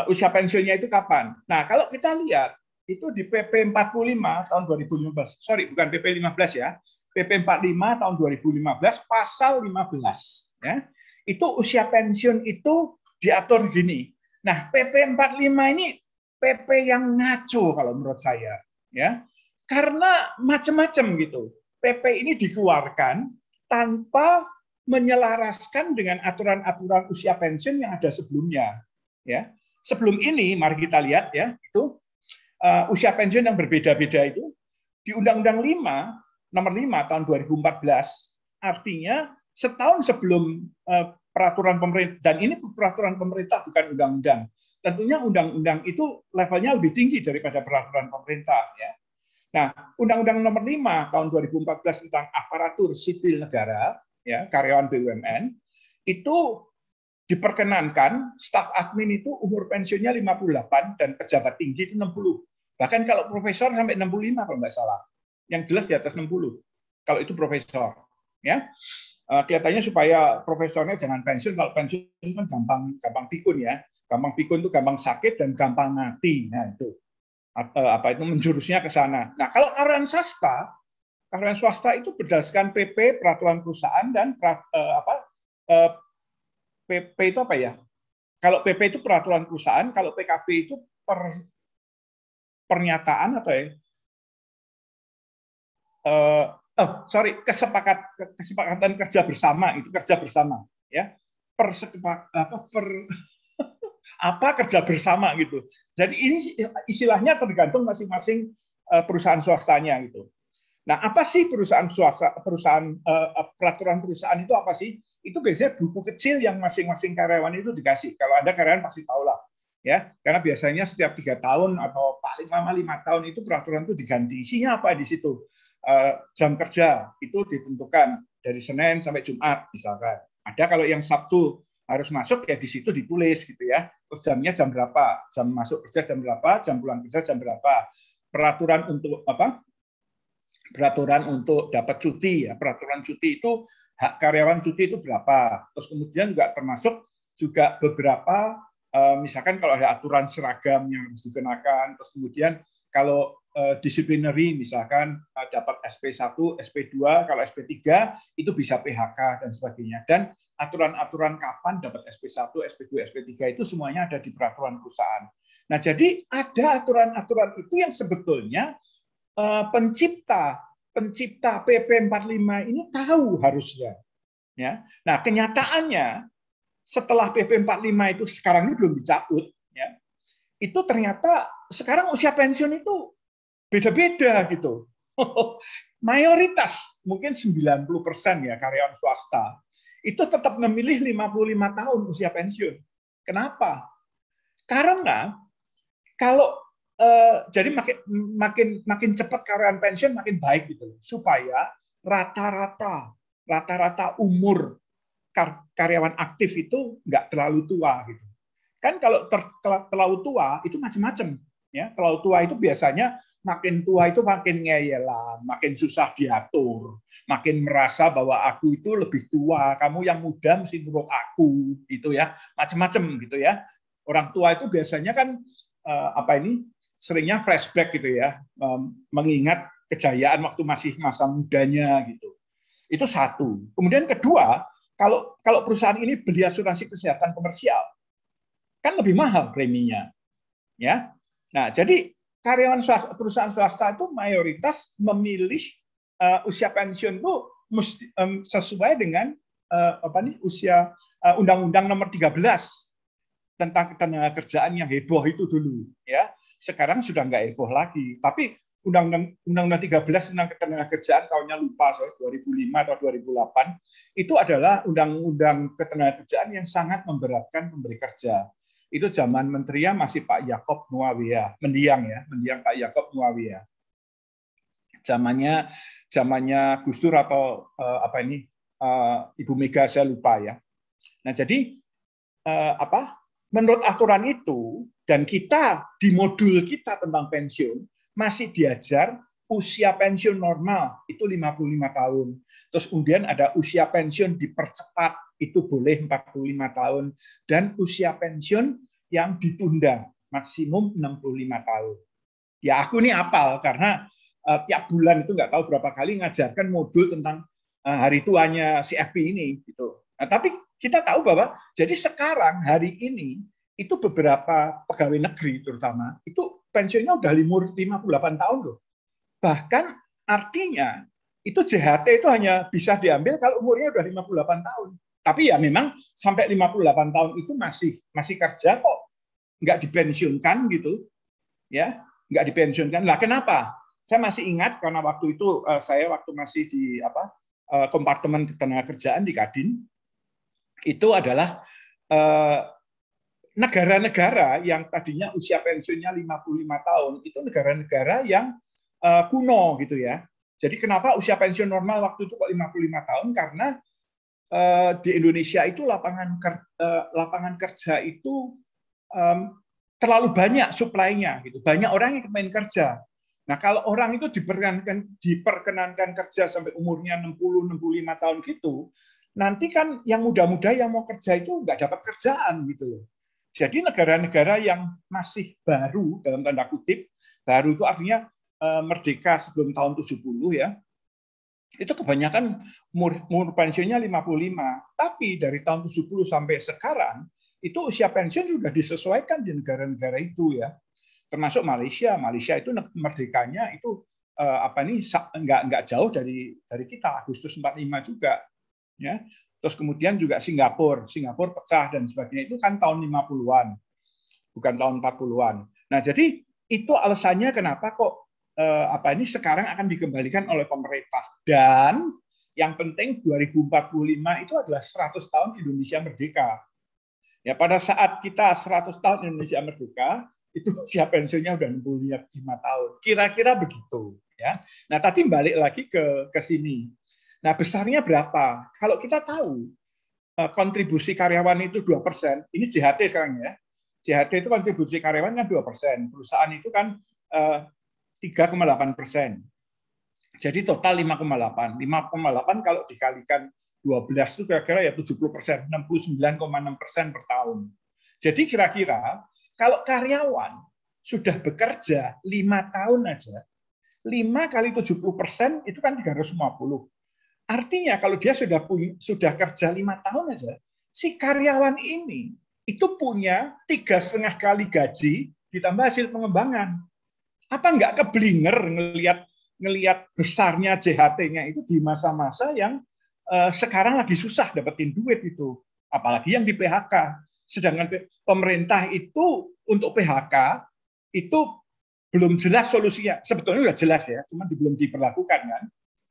usia pensiunnya itu kapan? Nah, kalau kita lihat itu di PP 45 tahun 2015. Sorry, bukan PP 15 ya. PP 45 tahun 2015 pasal 15 ya. Itu usia pensiun itu diatur gini. Nah, PP 45 ini PP yang ngaco kalau menurut saya ya. Karena macam-macam gitu. PP ini dikeluarkan tanpa menyelaraskan dengan aturan-aturan usia pensiun yang ada sebelumnya ya. Sebelum ini mari kita lihat ya, itu usia pensiun yang berbeda-beda itu di Undang-Undang 5 Nomor 5 tahun 2014, artinya setahun sebelum peraturan pemerintah, dan ini peraturan pemerintah bukan undang-undang. Tentunya undang-undang itu levelnya lebih tinggi daripada peraturan pemerintah. Ya. Nah, Undang-Undang Nomor 5 tahun 2014 tentang aparatur sipil negara, ya, karyawan BUMN, itu diperkenankan staf admin itu umur pensiunnya 58 dan pejabat tinggi itu 60. Bahkan kalau profesor sampai 65 kalau nggak salah. Yang jelas di atas 60 kalau itu profesor ya. Kelihatannya supaya profesornya jangan pensiun. Kalau pensiun kan gampang pikun ya, gampang pikun itu gampang sakit dan gampang mati. Nah itu itu menjurusnya ke sana. Nah kalau karyawan swasta itu berdasarkan PP peraturan perusahaan dan PP itu apa ya, kalau PP itu peraturan perusahaan, kalau PKB itu pernyataan atau ya kesepakatan kerja bersama, itu kerja bersama ya. Kerja bersama gitu. Jadi ini istilahnya tergantung masing-masing perusahaan swastanya gitu. Nah, apa sih peraturan perusahaan itu apa sih? Itu biasanya buku kecil yang masing-masing karyawan itu dikasih. Kalau Anda karyawan pasti tahu lah, ya. Karena biasanya setiap 3 tahun atau paling lama 5 tahun itu peraturan itu diganti. Isinya apa di situ? Jam kerja itu ditentukan dari Senin sampai Jumat misalkan. Ada kalau yang Sabtu harus masuk ya di situ ditulis gitu ya. Terus jamnya jam berapa? Jam masuk kerja jam berapa? Jam pulang kerja jam berapa? Peraturan untuk apa? Peraturan untuk dapat cuti ya. Peraturan cuti itu hak karyawan cuti itu berapa? Terus kemudian juga termasuk juga beberapa misalkan kalau ada aturan seragam yang harus dikenakan, terus kemudian kalau disciplinary misalkan dapat SP1, SP2, kalau SP3 itu bisa PHK dan sebagainya. Dan aturan-aturan kapan dapat SP1, SP2, SP3 itu semuanya ada di peraturan perusahaan. Nah, jadi ada aturan-aturan itu yang sebetulnya pencipta PP 45 ini tahu harusnya. Ya. Nah, kenyataannya setelah PP 45 itu sekarang ini belum dicabut, ya, itu ternyata sekarang usia pensiun itu beda-beda gitu. Mayoritas, mungkin 90% ya karyawan swasta, itu tetap memilih 55 tahun usia pensiun. Kenapa? Karena kalau jadi makin cepat karyawan pensiun makin baik gitu, supaya rata-rata umur karyawan aktif itu nggak terlalu tua gitu. Kan kalau terlalu tua itu macam-macam ya. Terlalu tua itu biasanya makin tua itu makin ngeyelan, makin susah diatur, makin merasa bahwa aku itu lebih tua, kamu yang muda mesti nurut aku gitu ya. Macam-macam gitu ya. Orang tua itu biasanya kan seringnya flashback gitu ya, mengingat kejayaan waktu masih masa mudanya gitu. Itu satu. Kemudian kedua, kalau perusahaan ini beli asuransi kesehatan komersial, kan lebih mahal preminya, ya. Nah, jadi karyawan perusahaan swasta itu mayoritas memilih usia pensiun itu sesuai dengan usia Undang-Undang Nomor 13 tentang ketenagakerjaan yang heboh itu dulu, ya. Sekarang sudah nggak heboh lagi, tapi Undang-Undang 13 tentang ketenagakerjaan tahunnya lupa, 2005 atau 2008, itu adalah undang-undang ketenagakerjaan yang sangat memberatkan pemberi kerja. Itu zaman menterinya masih Pak Yaakob Muawiyah, mendiang Pak Yaakob Muawiyah. Zamannya Gus Dur atau Ibu Mega saya lupa ya. Nah, jadi menurut aturan itu dan kita di modul kita tentang pensiun masih diajar usia pensiun normal itu 55 tahun. Terus kemudian ada usia pensiun dipercepat itu boleh 45 tahun dan usia pensiun yang ditunda maksimum 65 tahun. Ya aku nih apal karena tiap bulan itu nggak tahu berapa kali ngajarkan modul tentang hari tuanya si FP ini gitu. Nah, tapi kita tahu bahwa jadi sekarang hari ini itu beberapa pegawai negeri terutama itu pensiunnya udah umur 58 tahun loh. Bahkan artinya itu JHT itu hanya bisa diambil kalau umurnya udah 58 tahun. Tapi ya memang sampai 58 tahun itu masih kerja kok. Nggak dipensiunkan gitu. Ya, nggak dipensiunkan. Lah kenapa? Saya masih ingat karena waktu itu saya waktu masih di kompartemen ketenagakerjaan di Kadin itu adalah negara-negara yang tadinya usia pensiunnya 55 tahun, itu negara-negara yang kuno gitu ya. Jadi kenapa usia pensiun normal waktu itu kok 55 tahun? Karena di Indonesia itu lapangan kerja itu terlalu banyak suplainya gitu. Banyak orang yang main kerja. Nah, kalau orang itu diperkenankan kerja sampai umurnya 60-65 tahun gitu, nanti kan yang muda-muda yang mau kerja itu nggak dapat kerjaan gitu loh. Jadi negara-negara yang masih baru, dalam tanda kutip, baru itu artinya merdeka sebelum tahun 70 ya, itu kebanyakan umur pensiunnya 55. Tapi dari tahun 70 sampai sekarang, itu usia pensiun sudah disesuaikan di negara-negara itu ya. Termasuk Malaysia. Malaysia itu merdekanya itu nggak jauh dari kita, Agustus 45 juga, ya. Terus kemudian juga Singapura pecah dan sebagainya, itu kan tahun 50-an, bukan tahun 40-an. Nah, jadi itu alasannya kenapa kok sekarang akan dikembalikan oleh pemerintah. Dan yang penting 2045 itu adalah 100 tahun Indonesia merdeka. Ya, pada saat kita 100 tahun Indonesia merdeka, itu usia pensiunnya udah 65 tahun. Kira-kira begitu, ya. Nah, tadi balik lagi ke sini. Nah, besarnya berapa? Kalau kita tahu kontribusi karyawan itu 2%, ini JHT sekarang ya. JHT itu kontribusi karyawan kan 2%, perusahaan itu kan 3,8%. Jadi total 5,8. 5,8 kalau dikalikan 12 itu kira-kira ya 70%, 69,6% per tahun. Jadi kira-kira kalau karyawan sudah bekerja 5 tahun aja, 5 kali 70% itu kan 350. Artinya kalau dia sudah kerja 5 tahun aja, si karyawan ini itu punya 3,5 kali gaji ditambah hasil pengembangan. Apa nggak keblinger ngelihat besarnya JHT-nya itu di masa-masa yang sekarang lagi susah dapetin duit itu, apalagi yang di PHK. Sedangkan pemerintah itu untuk PHK itu belum jelas solusinya. Sebetulnya sudah jelas ya, cuma belum diberlakukan kan.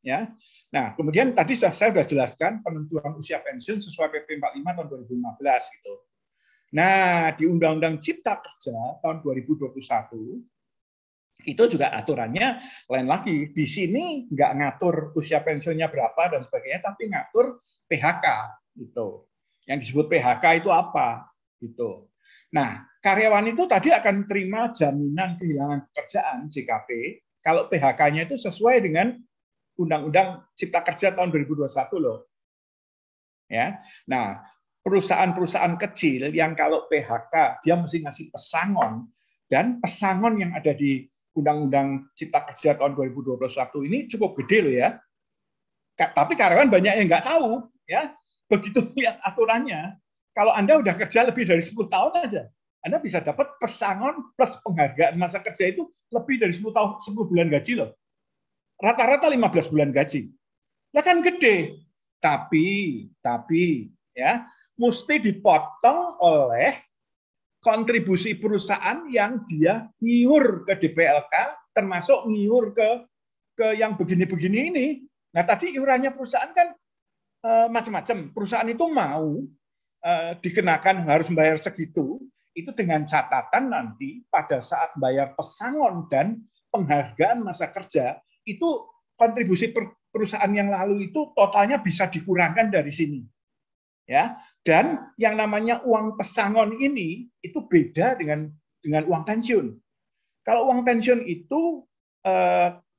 Ya. Nah, kemudian tadi saya sudah jelaskan penentuan usia pensiun sesuai PP 45 tahun 2015 gitu. Nah, di Undang-Undang Cipta Kerja tahun 2021 itu juga aturannya lain lagi. Di sini nggak ngatur usia pensiunnya berapa dan sebagainya, tapi ngatur PHK gitu. Yang disebut PHK itu apa gitu. Nah, karyawan itu tadi akan terima jaminan kehilangan pekerjaan JKP kalau PHK-nya itu sesuai dengan Undang-Undang Cipta Kerja tahun 2021 loh. Ya. Nah, perusahaan-perusahaan kecil yang kalau PHK dia mesti ngasih pesangon, dan pesangon yang ada di Undang-Undang Cipta Kerja tahun 2021 ini cukup gede loh ya. Tapi karyawan banyak yang nggak tahu ya. Begitu lihat aturannya, kalau Anda udah kerja lebih dari 10 tahun aja, Anda bisa dapat pesangon plus penghargaan masa kerja itu lebih dari 10 tahun, 10 bulan gaji loh. Rata-rata 15 bulan gaji. Lah kan gede. Tapi ya, mesti dipotong oleh kontribusi perusahaan yang dia ngiur ke DPLK, termasuk ngiur ke yang begini-begini ini. Nah, tadi iurannya perusahaan kan macam-macam. Perusahaan itu mau dikenakan harus membayar segitu, itu dengan catatan nanti pada saat bayar pesangon dan penghargaan masa kerja, itu kontribusi perusahaan yang lalu itu totalnya bisa dikurangkan dari sini. Ya, dan yang namanya uang pesangon ini itu beda dengan uang pensiun. Kalau uang pensiun itu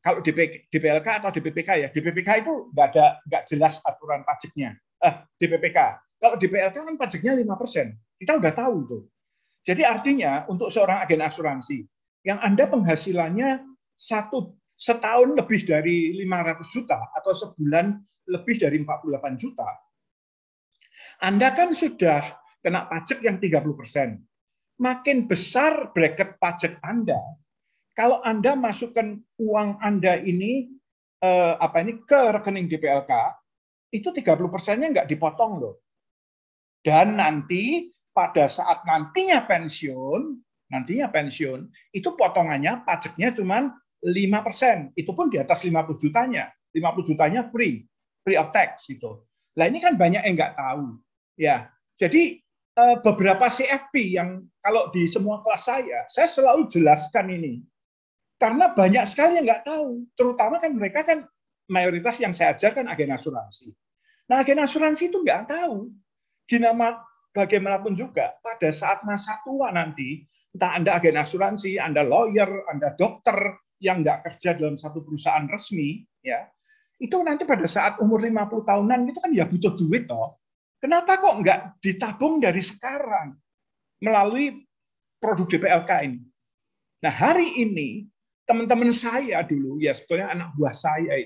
kalau DPLK atau DPPK ya, DPPK itu nggak jelas aturan pajaknya. DPPK. Kalau DPLK kan pajaknya 5%. Kita udah tahu tuh. Jadi artinya untuk seorang agen asuransi yang Anda penghasilannya setahun lebih dari 500 juta atau sebulan lebih dari 48 juta, Anda kan sudah kena pajak yang 30%. Makin besar bracket pajak Anda, kalau Anda masukkan uang Anda ini ke rekening DPLK, itu 30%-nya nggak dipotong loh. Dan nanti pada saat nantinya pensiun, itu potongannya pajaknya cuma 5%. Itu pun di atas 50 jutanya. 50 jutanya free of tax gitu. Lah ini kan banyak yang nggak tahu. Ya, jadi beberapa CFP yang kalau di semua kelas saya selalu jelaskan ini. Karena banyak sekali yang nggak tahu. Terutama kan mereka kan mayoritas yang saya ajarkan agen asuransi. Nah, agen asuransi itu nggak tahu. Bagaimanapun juga, pada saat masa tua nanti, entah Anda agen asuransi, Anda lawyer, Anda dokter, yang nggak kerja dalam satu perusahaan resmi, ya, itu nanti pada saat umur 50 tahunan itu kan ya butuh duit toh. Kenapa kok nggak ditabung dari sekarang melalui produk DPLK ini? Nah, hari ini teman-teman saya dulu, ya sebetulnya anak buah saya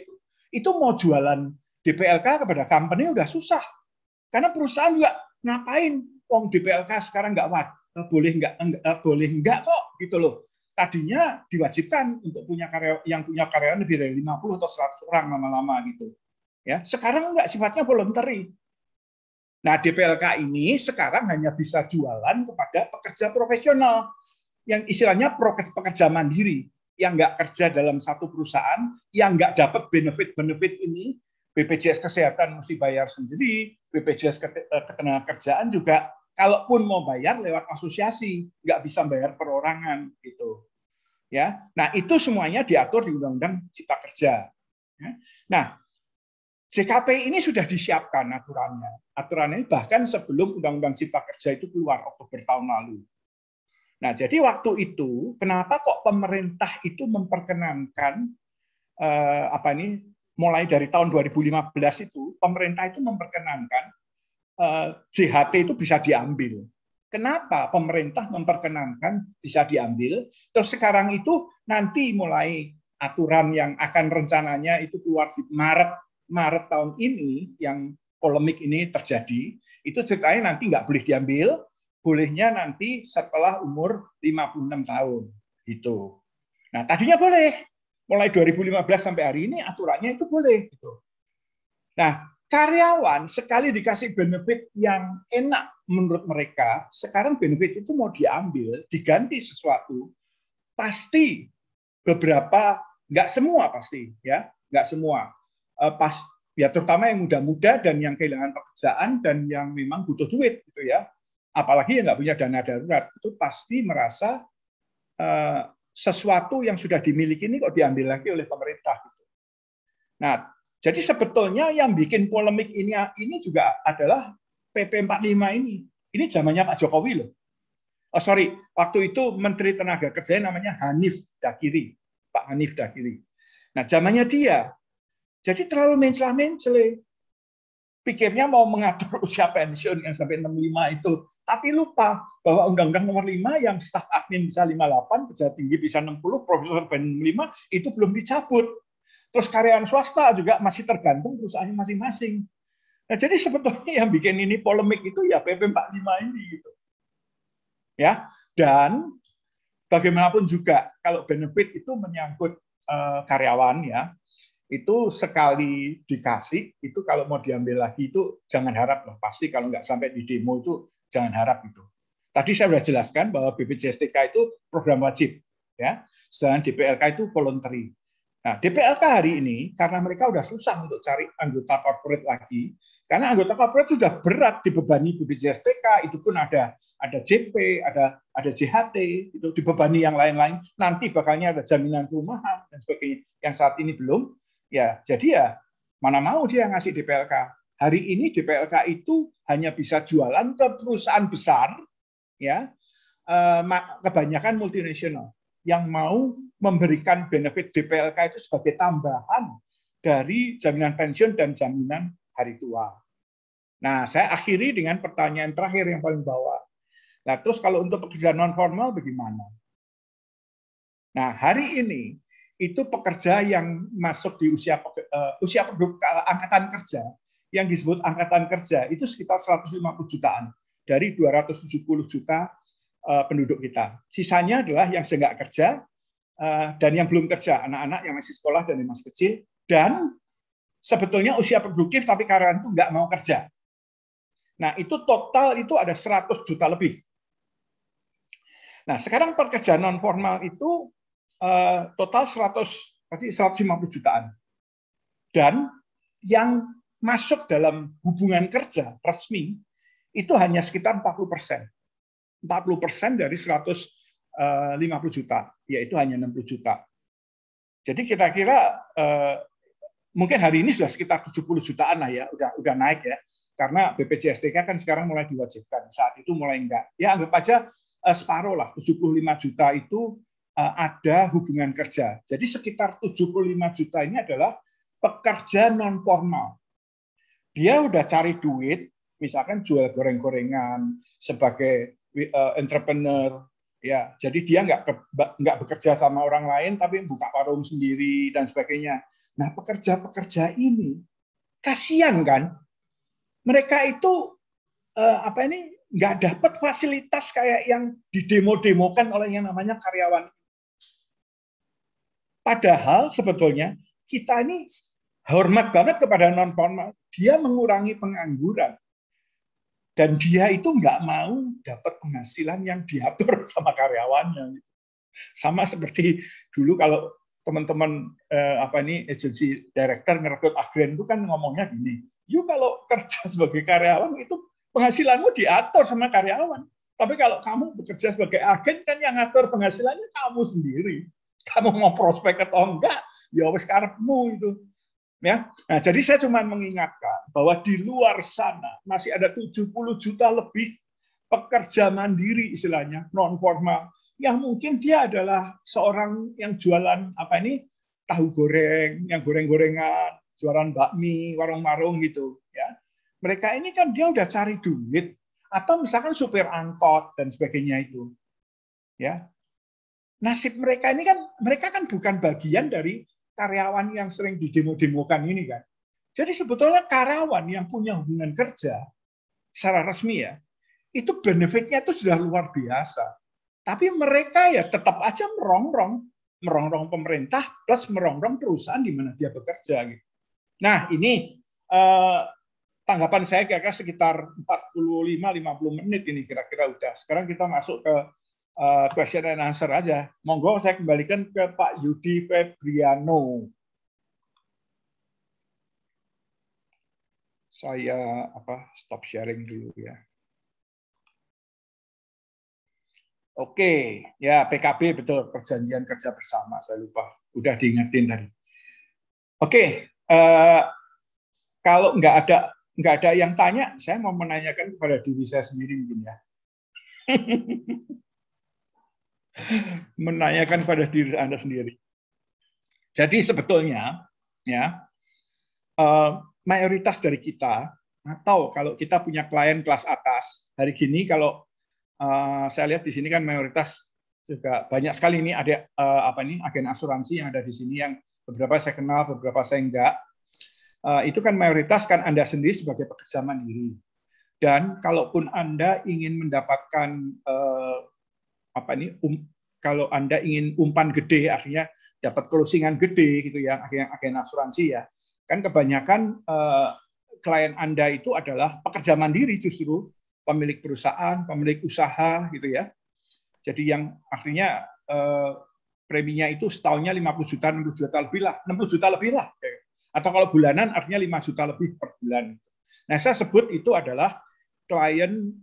itu mau jualan DPLK kepada company udah susah. Karena perusahaan juga ngapain? Wong DPLK sekarang boleh nggak kok gitu loh. tadinya diwajibkan untuk yang punya karyawan lebih dari 50 atau 100 orang lama-lama gitu. Ya, sekarang enggak, sifatnya voluntary. Nah, DPLK ini sekarang hanya bisa jualan kepada pekerja profesional yang istilahnya pekerja mandiri, yang nggak kerja dalam satu perusahaan, yang nggak dapat benefit-benefit ini. BPJS Kesehatan mesti bayar sendiri, BPJS Ketenagakerjaan juga, kalaupun mau bayar lewat asosiasi, nggak bisa bayar perorangan gitu. Ya, nah itu semuanya diatur di Undang-Undang Cipta Kerja. Nah, JKP ini sudah disiapkan aturannya. Aturannya bahkan sebelum Undang-Undang Cipta Kerja itu keluar Oktober tahun lalu. Nah, jadi waktu itu kenapa kok pemerintah itu memperkenankan mulai dari tahun 2015 itu pemerintah itu memperkenankan JHT itu bisa diambil. Kenapa pemerintah memperkenankan bisa diambil? Terus sekarang itu nanti mulai aturan yang akan rencananya itu keluar di Maret tahun ini, yang polemik ini terjadi, itu ceritanya nanti nggak boleh diambil, bolehnya nanti setelah umur 56 tahun. Gitu. Nah, tadinya boleh. Mulai 2015 sampai hari ini aturannya itu boleh. Gitu. Nah, karyawan sekali dikasih benefit yang enak menurut mereka, sekarang benefit itu mau diambil, diganti sesuatu, pasti beberapa, nggak semua pasti, ya, nggak semua. Ya terutama yang muda-muda dan yang kehilangan pekerjaan dan yang memang butuh duit gitu ya, apalagi yang nggak punya dana darurat, itu pasti merasa sesuatu yang sudah dimiliki ini kok diambil lagi oleh pemerintah gitu. Nah, jadi sebetulnya yang bikin polemik ini juga adalah PP 45 ini. Ini zamannya Pak Jokowi loh. Waktu itu Menteri Tenaga Kerja namanya Hanif Dakiri, Pak Hanif Dakiri. Nah, zamannya dia. Jadi terlalu mencela-mencela. Pikirnya mau mengatur usia pensiun yang sampai 65 itu. Tapi lupa bahwa Undang-Undang Nomor 5 yang staf admin bisa 58, pejabat tinggi bisa 60, profesor 65, itu belum dicabut. Terus karyawan swasta juga masih tergantung perusahaannya masing-masing. Nah, jadi sebetulnya yang bikin ini polemik itu ya PP 45 ini. Gitu. Ya, dan bagaimanapun juga, kalau benefit itu menyangkut karyawan ya, itu sekali dikasih, itu kalau mau diambil lagi itu jangan harap loh. Pasti kalau nggak sampai di demo itu jangan harap itu. Tadi saya sudah jelaskan bahwa BPJS TK itu program wajib, ya. Sedangkan DPLK itu voluntary. Nah, DPLK hari ini karena mereka udah susah untuk cari anggota corporate lagi, karena anggota corporate sudah berat dibebani BPJS TK, itu pun ada JP, ada JHT, itu dibebani yang lain-lain. Nanti bakalnya ada jaminan perumahan dan sebagainya. Yang saat ini belum. Ya, jadi ya mana mau dia ngasih DPLK. Hari ini DPLK itu hanya bisa jualan ke perusahaan besar, ya, kebanyakan multinasional yang mau memberikan benefit DPLK itu sebagai tambahan dari jaminan pensiun dan jaminan hari tua. Nah, saya akhiri dengan pertanyaan terakhir yang paling bawah. Nah, terus kalau untuk pekerja non formal bagaimana? Nah, hari ini itu pekerja yang masuk di usia angkatan kerja, yang disebut angkatan kerja, itu sekitar 150 jutaan dari 270 juta penduduk kita. Sisanya adalah yang sedang nggak kerja dan yang belum kerja, anak-anak yang masih sekolah dan yang masih kecil, dan sebetulnya usia produktif tapi karyawan itu nggak mau kerja. Nah, itu total itu ada 100 juta lebih. Nah, sekarang pekerja non formal itu total 150 jutaan. Dan yang masuk dalam hubungan kerja resmi itu hanya sekitar 40%. 40% dari 150 juta, yaitu hanya 60 juta. Jadi kira-kira mungkin hari ini sudah sekitar 70 jutaan lah ya, udah naik ya. Karena BPJS TK kan sekarang mulai diwajibkan. Saat itu mulai enggak. Ya anggap aja separuh lah, 75 juta itu ada hubungan kerja. Jadi sekitar 75 juta ini adalah pekerja non formal. Dia udah cari duit, misalkan jual goreng-gorengan sebagai entrepreneur, ya. Jadi dia nggak bekerja sama orang lain, tapi buka warung sendiri dan sebagainya. Nah, pekerja-pekerja ini kasihan kan? Mereka itu nggak dapat fasilitas kayak yang didemo-demokan oleh yang namanya karyawan. Padahal sebetulnya kita ini hormat banget kepada non formal. Dia mengurangi pengangguran. Dan dia itu nggak mau dapat penghasilan yang diatur sama karyawannya. Sama seperti dulu kalau teman-teman agency director ngerekrut agen itu kan ngomongnya gini, you kalau kerja sebagai karyawan itu penghasilanmu diatur sama karyawan. Tapi kalau kamu bekerja sebagai agen kan yang ngatur penghasilannya kamu sendiri. Kamu mau prospek atau enggak, ya wis karepmu itu. Ya. Nah, jadi saya cuma mengingatkan bahwa di luar sana masih ada 70 juta lebih pekerja mandiri istilahnya, non formal, yang mungkin dia adalah seorang yang jualan tahu goreng, yang goreng-gorengan, jualan bakmi, warung-warung gitu, ya. Mereka ini kan dia udah cari duit, atau misalkan supir angkot dan sebagainya itu, ya. Nasib mereka ini kan, mereka kan bukan bagian dari karyawan yang sering didemo-demokan ini kan. Jadi sebetulnya karyawan yang punya hubungan kerja secara resmi ya, itu benefitnya itu sudah luar biasa. Tapi mereka ya tetap aja merongrong pemerintah plus merongrong perusahaan di mana dia bekerja gitu. Nah, ini tanggapan saya kira-kira sekitar 45-50 menit ini kira-kira udah. Sekarang kita masuk ke question and answer aja. Monggo saya kembalikan ke Pak Yudi Febriano. Saya stop sharing dulu ya. Oke, ya PKB betul, perjanjian kerja bersama, saya lupa, udah diingetin tadi. Oke, kalau nggak ada yang tanya, saya mau menanyakan kepada diri saya sendiri mungkin ya. Menanyakan pada diri Anda sendiri. Jadi sebetulnya ya mayoritas dari kita, atau kalau kita punya klien kelas atas, hari gini kalau saya lihat di sini kan mayoritas juga banyak sekali ini ada agen asuransi yang ada di sini yang beberapa saya kenal, beberapa saya enggak. Itu kan mayoritas kan Anda sendiri sebagai pekerja mandiri. Dan kalaupun Anda ingin mendapatkan kalau Anda ingin umpan gede, artinya dapat closingan gede gitu ya, agen asuransi ya, kan kebanyakan klien Anda itu adalah pekerja mandiri justru, pemilik perusahaan, pemilik usaha gitu ya. Jadi yang artinya preminya itu setahunnya 50 juta, 60 juta lebih lah, 60 juta lebih lah. Atau kalau bulanan artinya 5 juta lebih per bulan. Nah, saya sebut itu adalah klien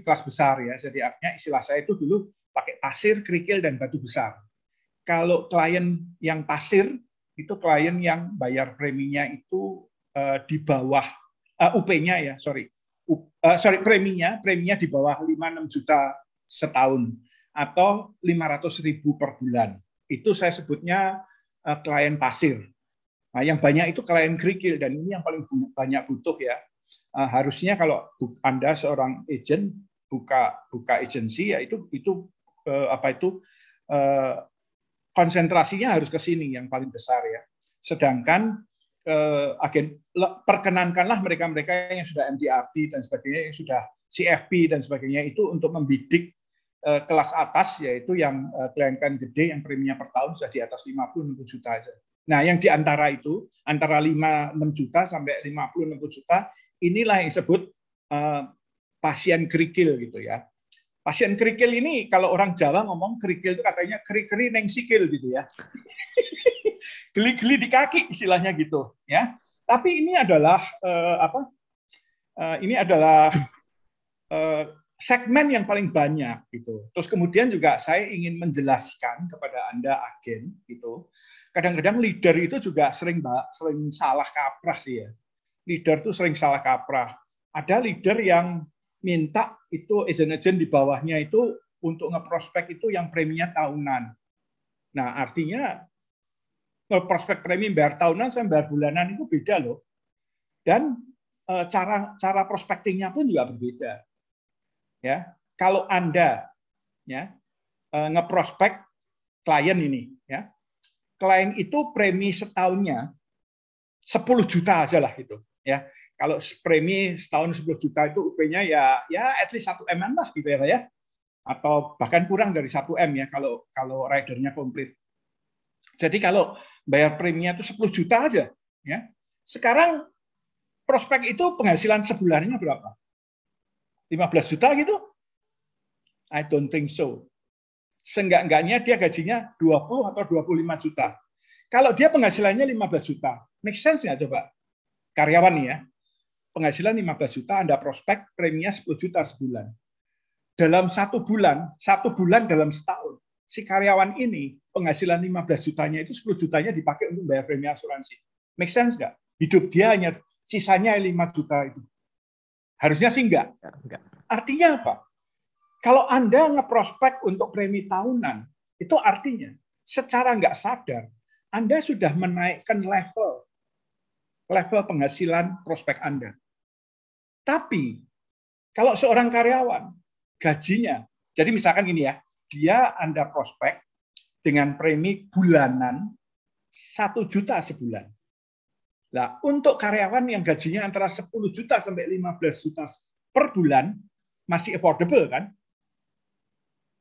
kelas besar ya. Jadi artinya istilah saya itu dulu pakai pasir, kerikil dan batu besar. Kalau klien yang pasir itu klien yang bayar preminya itu di bawah UP-nya ya, preminya di bawah 5-6 juta setahun atau 500.000 per bulan. Itu saya sebutnya klien pasir. Nah, yang banyak itu klien kerikil dan ini yang paling banyak butuh ya. Harusnya kalau Anda seorang agent buka agensi ya itu konsentrasinya harus ke sini yang paling besar ya. Sedangkan perkenankanlah mereka-mereka yang sudah MDRT dan sebagainya, yang sudah CFP dan sebagainya itu untuk membidik kelas atas, yaitu yang klien gede yang preminya per tahun sudah di atas 50-60 juta aja. Nah, yang di antara itu, antara 5-6 juta sampai 50-60 juta, inilah yang disebut pasien kerikil gitu ya. Pasien kerikil ini kalau orang Jawa ngomong kerikil itu katanya keri-keri neng sikil gitu ya. Geli-geli di kaki istilahnya gitu ya. Tapi ini adalah segmen yang paling banyak gitu. Terus kemudian juga saya ingin menjelaskan kepada Anda agen gitu. Kadang-kadang leader itu juga sering salah kaprah sih ya. Leader itu sering salah kaprah. Ada leader yang minta itu agent-agent di bawahnya itu untuk ngeprospek itu yang preminya tahunan. Nah, artinya prospek premi bayar tahunan sama bayar bulanan itu beda loh. Dan cara prospectingnya pun juga berbeda. Ya, kalau Anda ya ngeprospek klien ini ya. Klien itu premi setahunnya 10 juta aja lah gitu ya. Kalau premi setahun 10 juta itu UP-nya ya at least 1 M lah gitu ya. Atau bahkan kurang dari 1 M ya kalau ridernya komplit. Jadi kalau bayar preminya itu 10 juta aja, ya. Sekarang prospek itu penghasilan sebulannya berapa? 15 juta gitu? I don't think so. Seenggak-enggaknya dia gajinya 20 atau 25 juta. Kalau dia penghasilannya 15 juta, make sense nggak coba? Karyawan nih ya, penghasilan 15 juta, Anda prospek preminya 10 juta sebulan. Dalam satu bulan dalam setahun, si karyawan ini penghasilan 15 jutanya itu 10 jutanya dipakai untuk bayar premi asuransi. Make sense nggak? Hidup dia hanya sisanya 5 juta itu. Harusnya sih enggak. Artinya apa? Kalau Anda ngeprospek untuk premi tahunan, itu artinya secara nggak sadar, Anda sudah menaikkan level penghasilan prospek Anda. Tapi, kalau seorang karyawan, gajinya, jadi misalkan gini ya, dia Anda prospek dengan premi bulanan 1 juta sebulan. Nah, untuk karyawan yang gajinya antara 10 juta sampai 15 juta per bulan, masih affordable kan?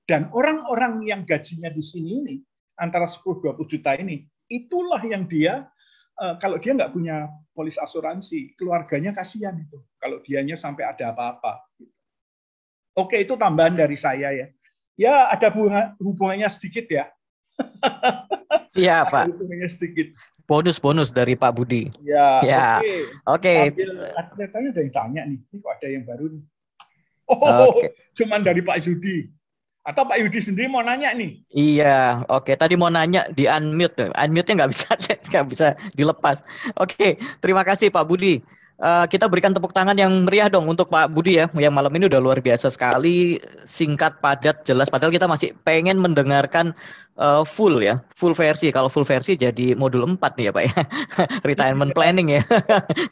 Dan orang-orang yang gajinya di sini ini, antara 10-20 juta ini, itulah yang dia, kalau dia nggak punya polis asuransi, keluarganya kasihan itu, kalau dianya sampai ada apa-apa. Oke, itu tambahan dari saya ya. Ya, ada hubungannya sedikit ya. Iya, Pak. Hubungannya sedikit. Bonus dari Pak Budi. Ya. Oke. Ternyata ada yang tanya nih, ini kok ada yang baru nih. Oh, cuman dari Pak Yudi. Atau Pak Yudi sendiri mau nanya nih? Iya, oke. Tadi mau nanya di unmute tuh. Unmute-nya nggak bisa dilepas. Oke, terima kasih Pak Budi. Kita berikan tepuk tangan yang meriah dong untuk Pak Budi ya, yang malam ini udah luar biasa sekali, singkat, padat, jelas. Padahal kita masih pengen mendengarkan full versi. Kalau full versi jadi modul 4 nih ya Pak ya, retirement planning ya,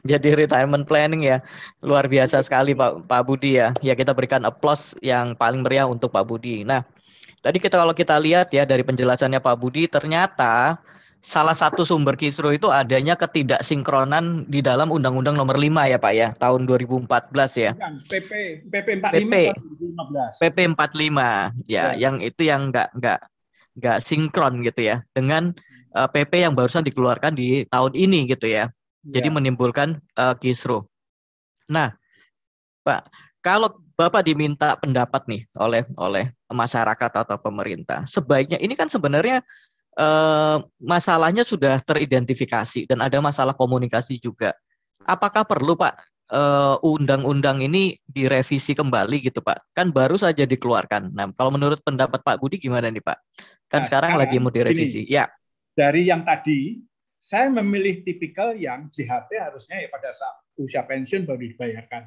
jadi retirement planning ya, luar biasa sekali Pak Budi ya. Ya kita berikan applause yang paling meriah untuk Pak Budi. Nah, tadi kalau kita lihat ya dari penjelasannya Pak Budi, ternyata salah satu sumber kisruh itu adanya ketidaksinkronan di dalam Undang-Undang Nomor 5 ya Pak ya, tahun 2014 ya. PP 45 2015. PP 45 ya, yang itu yang nggak sinkron gitu ya dengan PP yang barusan dikeluarkan di tahun ini gitu ya. Jadi menimbulkan kisruh. Nah, Pak, kalau Bapak diminta pendapat nih oleh masyarakat atau pemerintah, sebaiknya ini kan sebenarnya masalahnya sudah teridentifikasi dan ada masalah komunikasi juga. Apakah perlu Pak undang-undang ini direvisi kembali gitu Pak? Kan baru saja dikeluarkan. Nah, kalau menurut pendapat Pak Budi gimana nih Pak? Kan sekarang lagi mau direvisi. Gini, ya. Dari yang tadi, saya memilih tipikal yang JHT harusnya ya pada saat usia pensiun baru dibayarkan.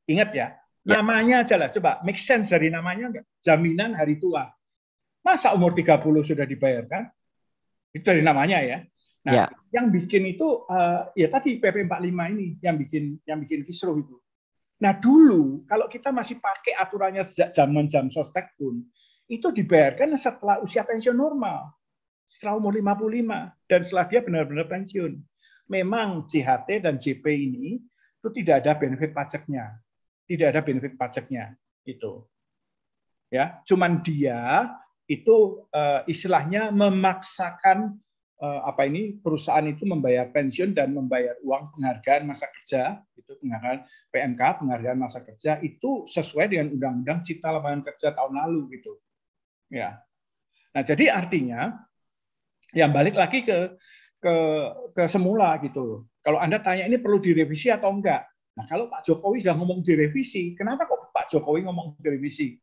Ingat ya, namanya aja lah. Coba make sense dari namanya enggak? Jaminan hari tua. Masa umur 30 sudah dibayarkan? Itu dari namanya ya. Nah, yang bikin itu ya tadi PP 45 ini yang bikin kisruh itu. Nah, dulu kalau kita masih pakai aturannya sejak zaman sostek pun, itu dibayarkan setelah usia pensiun normal. Setelah umur 55 dan setelah dia benar-benar pensiun. Memang JHT dan JP ini itu tidak ada benefit pajaknya. Tidak ada benefit pajaknya itu. Ya, cuman dia itu istilahnya memaksakan perusahaan itu membayar pensiun dan membayar uang penghargaan masa kerja, itu penghargaan PMK, penghargaan masa kerja itu sesuai dengan Undang-Undang Cipta Lapangan Kerja tahun lalu gitu. Ya. Nah, jadi artinya yang balik lagi ke semula gitu. Kalau Anda tanya ini perlu direvisi atau enggak? Nah, kalau Pak Jokowi sudah ngomong direvisi, kenapa kok Pak Jokowi ngomong direvisi?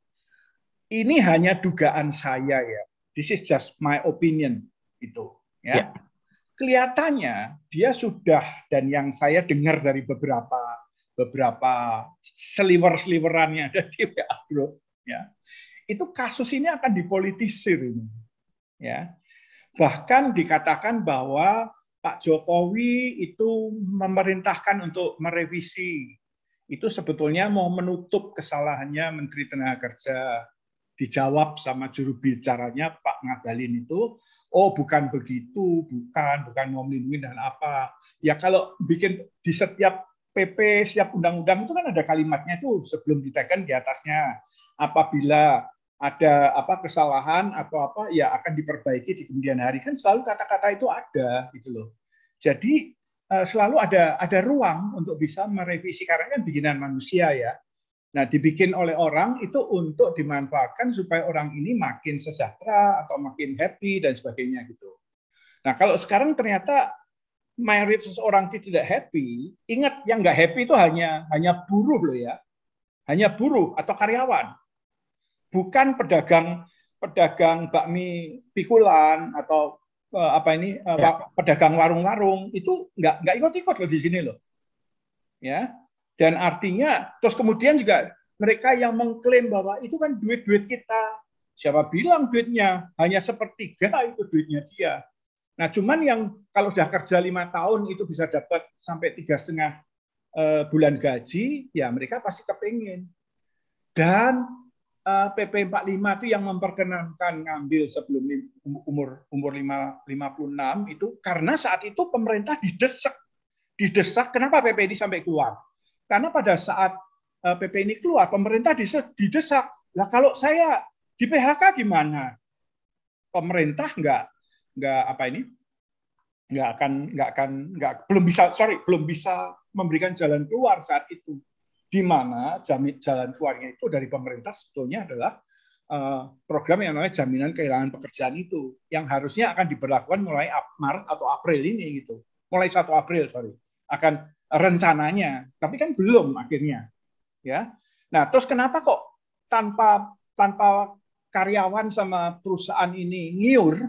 Ini hanya dugaan saya ya. This is just my opinion itu. Ya. Kelihatannya dia sudah, dan yang saya dengar dari beberapa sliver-sliveran yang ada di WA Group, ya, itu kasus ini akan dipolitisir ini. Ya. Bahkan dikatakan bahwa Pak Jokowi itu memerintahkan untuk merevisi. Itu sebetulnya mau menutup kesalahannya Menteri Tenaga Kerja. Dijawab sama juru bicaranya Pak Ngabalin itu, oh bukan begitu, bukan mau melindungi dan apa. Ya kalau bikin di setiap PP, setiap undang-undang itu kan ada kalimatnya itu sebelum diteken di atasnya. Apabila ada apa kesalahan atau apa ya akan diperbaiki di kemudian hari, kan selalu kata-kata itu ada gitu loh. Jadi selalu ada ruang untuk bisa merevisi karena kan bikinan manusia ya. Nah, dibikin oleh orang itu untuk dimanfaatkan supaya orang ini makin sejahtera atau makin happy dan sebagainya gitu. Nah, kalau sekarang ternyata mayoritas orang tidak happy, ingat yang nggak happy itu hanya buruh loh ya. Hanya buruh atau karyawan. Bukan pedagang bakmi pikulan atau pedagang warung-warung, itu nggak ikut-ikut loh di sini loh. Ya. Dan artinya terus kemudian juga mereka yang mengklaim bahwa itu kan duit-duit kita. Siapa bilang duitnya? Hanya sepertiga itu duitnya dia. Nah, cuman yang kalau sudah kerja 5 tahun itu bisa dapat sampai 3,5 bulan gaji, ya mereka pasti kepingin. Dan PP 45 itu yang memperkenankan ngambil sebelum umur 56 itu karena saat itu pemerintah didesak. Kenapa PP ini sampai keluar? Karena pada saat PP ini keluar, pemerintah didesak. Lah kalau saya di PHK gimana? Pemerintah belum bisa memberikan jalan keluar saat itu. Di mana jalan keluarnya itu dari pemerintah sebetulnya adalah program yang namanya jaminan kehilangan pekerjaan itu, yang harusnya akan diberlakukan mulai Maret atau April ini gitu. Mulai 1 April, akan rencananya, tapi kan belum akhirnya. Ya. Nah, terus kenapa kok tanpa karyawan sama perusahaan ini ngiur,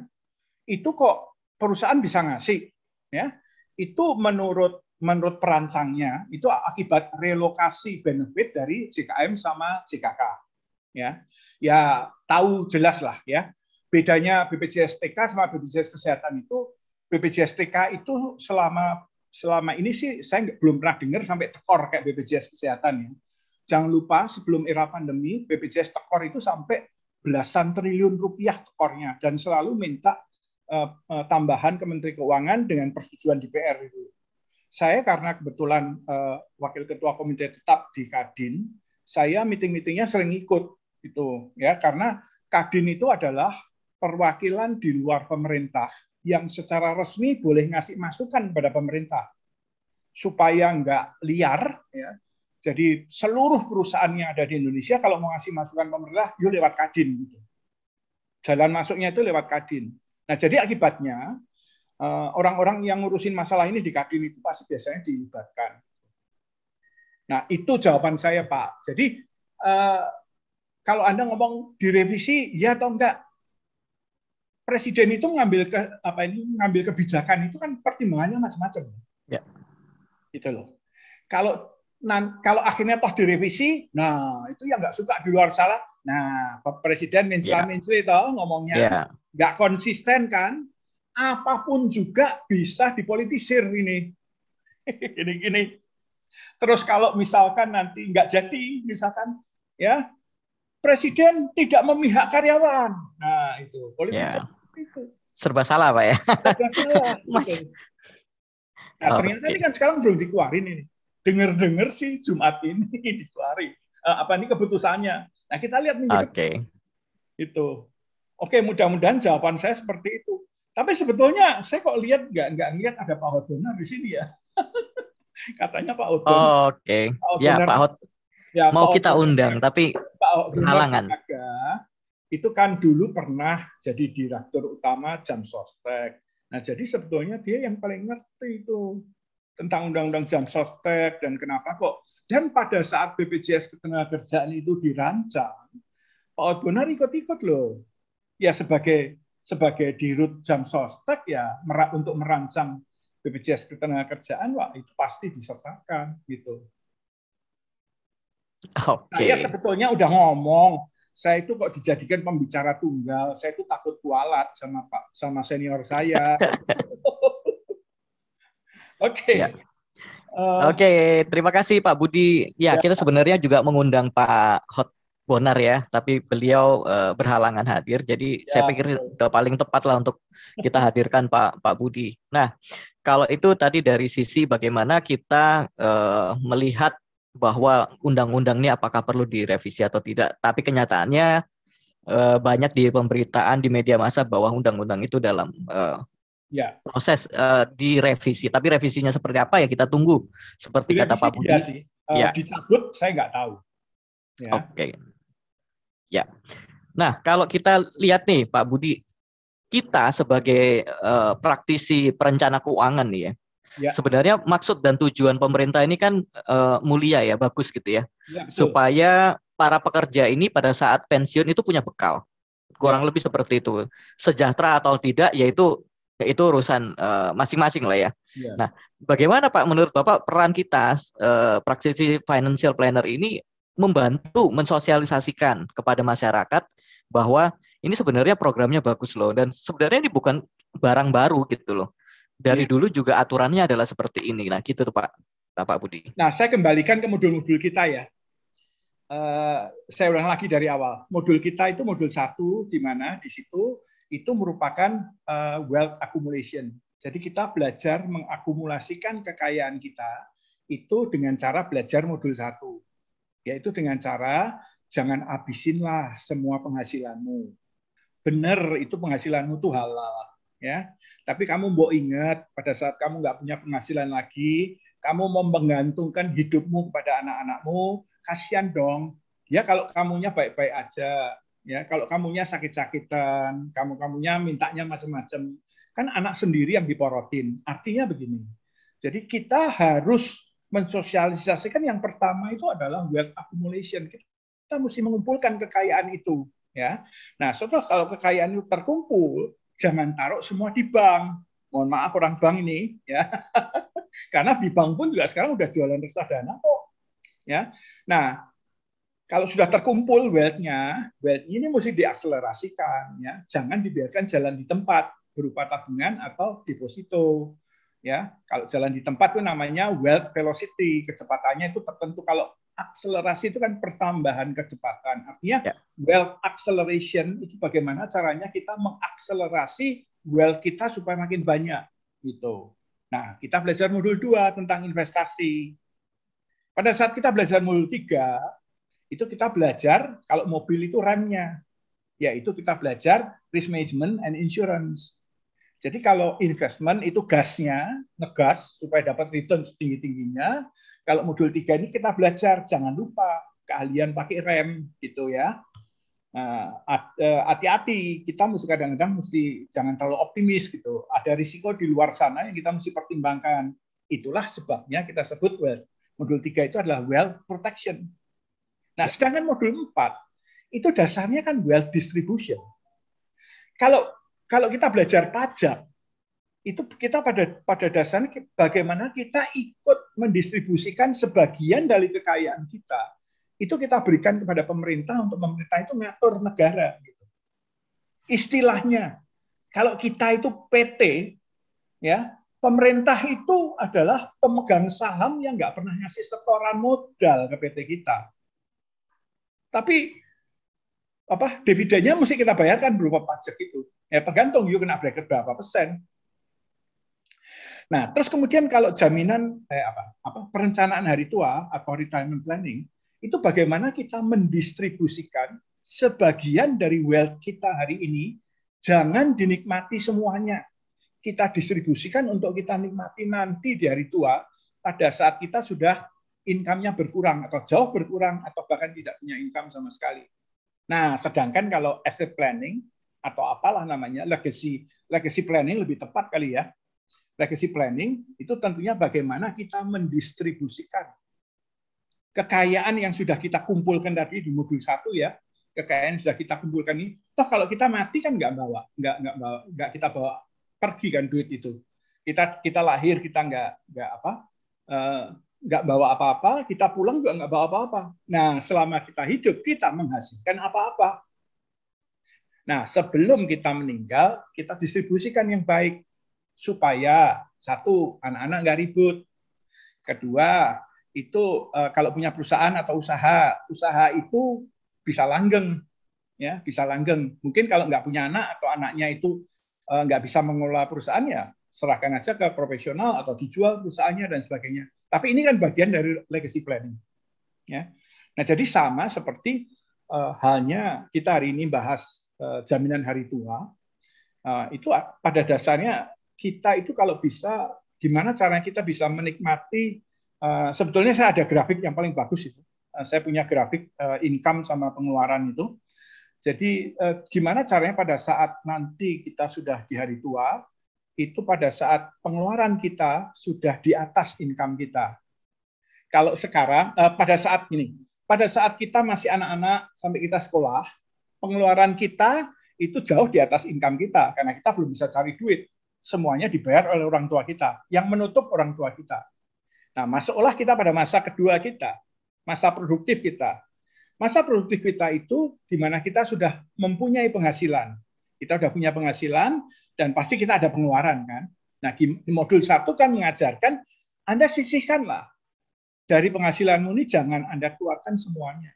itu kok perusahaan bisa ngasih? Ya. Itu menurut perancangnya itu akibat relokasi benefit dari JKM sama JKK. Ya tahu jelas lah ya. Bedanya BPJS TK sama BPJS Kesehatan itu, BPJS TK itu selama ini sih saya belum pernah dengar sampai tekor kayak BPJS Kesehatan ya. Jangan lupa sebelum era pandemi BPJS tekor itu sampai belasan triliun rupiah tekornya dan selalu minta tambahan ke Menteri Keuangan dengan persetujuan DPR itu. Saya karena kebetulan wakil ketua komite tetap di Kadin, saya meeting-meetingnya sering ikut itu ya, karena Kadin itu adalah perwakilan di luar pemerintah yang secara resmi boleh ngasih masukan kepada pemerintah supaya nggak liar ya. Jadi seluruh perusahaan yang ada di Indonesia kalau mau ngasih masukan pemerintah, yuk lewat Kadin gitu. Jalan masuknya itu lewat Kadin. Nah, jadi akibatnya orang-orang yang ngurusin masalah ini di Kadin itu pasti biasanya dilibatkan. Nah, itu jawaban saya, Pak. Jadi, kalau Anda ngomong direvisi, ya atau enggak, Presiden itu ngambil kebijakan itu kan pertimbangannya macam-macam. Ya. Gitu loh. Kalau akhirnya toh direvisi, nah itu yang nggak suka di luar sana. Nah, Presiden minsla-minsli toh ngomongnya nggak konsisten kan. Apapun juga bisa dipolitisir ini. Gini. Terus kalau misalkan nanti nggak jadi, misalkan ya Presiden tidak memihak karyawan. Nah, itu politisir. Itu. Serba salah, Pak ya. Serba salah. Gitu. Nah, ternyata ini kan sekarang belum dikeluarin ini. Dengar-dengar sih Jumat ini dikeluarin. Ini keputusannya. Nah, kita lihat minggu depan. Itu. Oke, mudah-mudahan jawaban saya seperti itu. Tapi sebetulnya saya kok nggak lihat ada Pak Hotbonar di sini ya. Katanya Pak Hotbonar. Oke. Ya Pak Hot. Ya, mau Pak kita undang, tapi halangan. Itu kan dulu pernah jadi direktur utama Jamsostek. Nah, jadi sebetulnya dia yang paling ngerti itu tentang undang-undang Jamsostek dan kenapa kok. Dan pada saat BPJS Ketenagakerjaan itu dirancang, Pak Hotbonar ikut-ikut loh. Ya sebagai dirut Jamsostek ya untuk merancang BPJS Ketenagakerjaan, wah itu pasti disertakan gitu. Saya sebetulnya udah ngomong, saya itu kok dijadikan pembicara tunggal, saya itu takut kualat sama senior saya. Oke. Oke, terima kasih Pak Budi. Ya, kita sebenarnya juga mengundang Pak Hotbonar ya, tapi beliau berhalangan hadir. Jadi saya pikir udah paling tepat lah untuk kita hadirkan Pak Budi. Nah, kalau itu tadi dari sisi bagaimana kita melihat bahwa undang-undang ini apakah perlu direvisi atau tidak. Tapi kenyataannya banyak di pemberitaan di media massa bahwa undang-undang itu dalam proses direvisi. Tapi revisinya seperti apa ya kita tunggu. Seperti kata Pak Budi. Dicabut saya nggak tahu. Ya. Oke. Ya. Nah, kalau kita lihat nih Pak Budi, kita sebagai praktisi perencana keuangan nih ya, sebenarnya maksud dan tujuan pemerintah ini kan mulia ya, bagus gitu ya, supaya para pekerja ini pada saat pensiun itu punya bekal, kurang lebih seperti itu. Sejahtera atau tidak, yaitu urusan masing-masing lah ya. Nah, bagaimana Pak menurut Bapak peran kita praktisi financial planner ini membantu mensosialisasikan kepada masyarakat bahwa ini sebenarnya programnya bagus loh, dan sebenarnya ini bukan barang baru gitu loh. Dari dulu juga aturannya adalah seperti ini. Nah, gitu tuh Pak Budi. Nah, saya kembalikan ke modul-modul kita ya. Saya ulang lagi dari awal. Modul kita itu modul 1, di mana di situ itu merupakan wealth accumulation. Jadi kita belajar mengakumulasikan kekayaan kita itu dengan cara belajar modul 1. Yaitu dengan cara jangan habisinlah semua penghasilanmu. Benar, itu penghasilanmu itu halal, ya. Tapi kamu mau ingat pada saat kamu nggak punya penghasilan lagi, kamu mau menggantungkan hidupmu kepada anak-anakmu, kasihan dong. Ya kalau kamunya baik-baik aja, ya kalau kamunya sakit-sakitan, kamunya mintanya macam-macam, kan anak sendiri yang diporotin. Artinya begini. Jadi kita harus mensosialisasikan yang pertama itu adalah wealth accumulation. Kita mesti mengumpulkan kekayaan itu. Ya, nah setelah kalau kekayaan itu terkumpul, jangan taruh semua di bank. Mohon maaf orang bank ini, ya, karena di bank pun juga sekarang udah jualan reksadana kok. Ya, nah kalau sudah terkumpul wealth-nya, ini mesti diakselerasikan. Ya, jangan dibiarkan jalan di tempat berupa tabungan atau deposito. Ya, kalau jalan di tempat itu namanya wealth velocity, kecepatannya itu tertentu. Kalau akselerasi itu kan pertambahan kecepatan. Artinya wealth acceleration itu bagaimana caranya kita mengakselerasi wealth kita supaya makin banyak gitu. Nah, kita belajar modul 2 tentang investasi. Pada saat kita belajar modul 3, itu kita belajar kalau mobil itu remnya. Yaitu kita belajar risk management and insurance. Jadi kalau investment itu gasnya, ngegas supaya dapat return setinggi-tingginya. Kalau modul 3 ini kita belajar, jangan lupa keahlian pakai rem gitu ya. Hati-hati, kita mesti kadang-kadang jangan terlalu optimis gitu. Ada risiko di luar sana yang kita mesti pertimbangkan. Itulah sebabnya kita sebut wealth. Modul 3 itu adalah wealth protection. Nah, sedangkan modul 4 itu dasarnya kan wealth distribution. Kalau kita belajar pajak, itu kita pada dasarnya bagaimana kita ikut mendistribusikan sebagian dari kekayaan kita. Itu kita berikan kepada pemerintah untuk pemerintah itu ngatur negara. Istilahnya, kalau kita itu PT, ya pemerintah itu adalah pemegang saham yang nggak pernah ngasih setoran modal ke PT kita. Tapi dividennya mesti kita bayarkan berupa pajak itu. Ya tergantung you kena bracket berapa persen. Nah, terus kemudian kalau jaminan perencanaan hari tua atau retirement planning, itu bagaimana kita mendistribusikan sebagian dari wealth kita hari ini, jangan dinikmati semuanya. Kita distribusikan untuk kita nikmati nanti di hari tua, pada saat kita sudah income-nya berkurang, atau jauh berkurang, atau bahkan tidak punya income sama sekali. Nah, sedangkan kalau asset planning, atau apalah namanya, legacy planning lebih tepat kali ya. Legacy planning itu tentunya bagaimana kita mendistribusikan kekayaan yang sudah kita kumpulkan tadi di modul 1 ya, kekayaan yang sudah kita kumpulkan ini. Toh kalau kita mati kan nggak kita bawa pergi kan duit itu. Kita lahir kita nggak bawa apa-apa, kita pulang juga nggak bawa apa-apa. Nah, selama kita hidup kita menghasilkan apa-apa. Nah, sebelum kita meninggal, kita distribusikan yang baik supaya satu, anak-anak nggak ribut. Kedua, itu kalau punya perusahaan atau usaha itu bisa langgeng, ya, bisa langgeng. Mungkin kalau nggak punya anak atau anaknya itu nggak bisa mengelola perusahaan, ya serahkan aja ke profesional atau dijual perusahaannya dan sebagainya. 'Tapi ini kan bagian dari legacy planning, ya. Nah, jadi sama seperti kalau kita halnya kita hari ini bahas jaminan hari tua, itu pada dasarnya kita itu kalau bisa, gimana caranya kita bisa menikmati, sebetulnya saya ada grafik yang paling bagus itu. Saya punya grafik income sama pengeluaran itu. Jadi gimana caranya pada saat nanti kita sudah di hari tua, itu pada saat pengeluaran kita sudah di atas income kita. Kalau sekarang, pada saat kita masih anak-anak sampai kita sekolah, pengeluaran kita itu jauh di atas income kita, karena kita belum bisa cari duit. Semuanya dibayar oleh orang tua kita, yang menutup orang tua kita. Nah, masuklah kita pada masa kedua kita, masa produktif kita. Masa produktif kita itu di mana kita sudah mempunyai penghasilan. Kita sudah punya penghasilan dan pasti kita ada pengeluaran kan. Nah, di modul 1 kan mengajarkan Anda sisihkanlah dari penghasilanmu ini, jangan Anda keluarkan semuanya.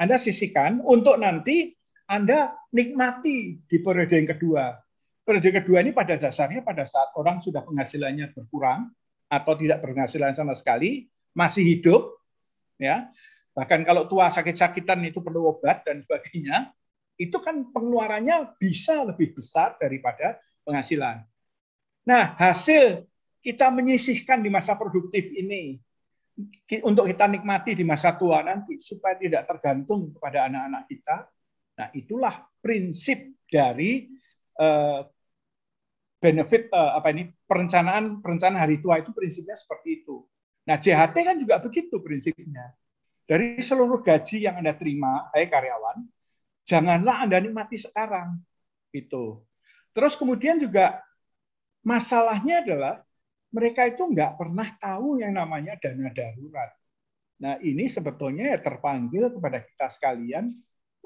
Anda sisihkan untuk nanti Anda nikmati di periode yang kedua. Periode kedua ini pada dasarnya pada saat orang sudah penghasilannya berkurang atau tidak berpenghasilan sama sekali, masih hidup, ya. Bahkan kalau tua sakit-sakitan itu perlu obat dan sebagainya, itu kan pengeluarannya bisa lebih besar daripada penghasilan. Nah, hasil kita menyisihkan di masa produktif ini untuk kita nikmati di masa tua nanti supaya tidak tergantung kepada anak-anak kita. Nah, itulah prinsip dari benefit perencanaan hari tua, itu prinsipnya seperti itu. Nah, JHT kan juga begitu prinsipnya. Dari seluruh gaji yang Anda terima, karyawan, janganlah Anda nikmati sekarang. Gitu. Terus kemudian juga masalahnya adalah mereka itu nggak pernah tahu yang namanya dana darurat. Nah, ini sebetulnya terpanggil kepada kita sekalian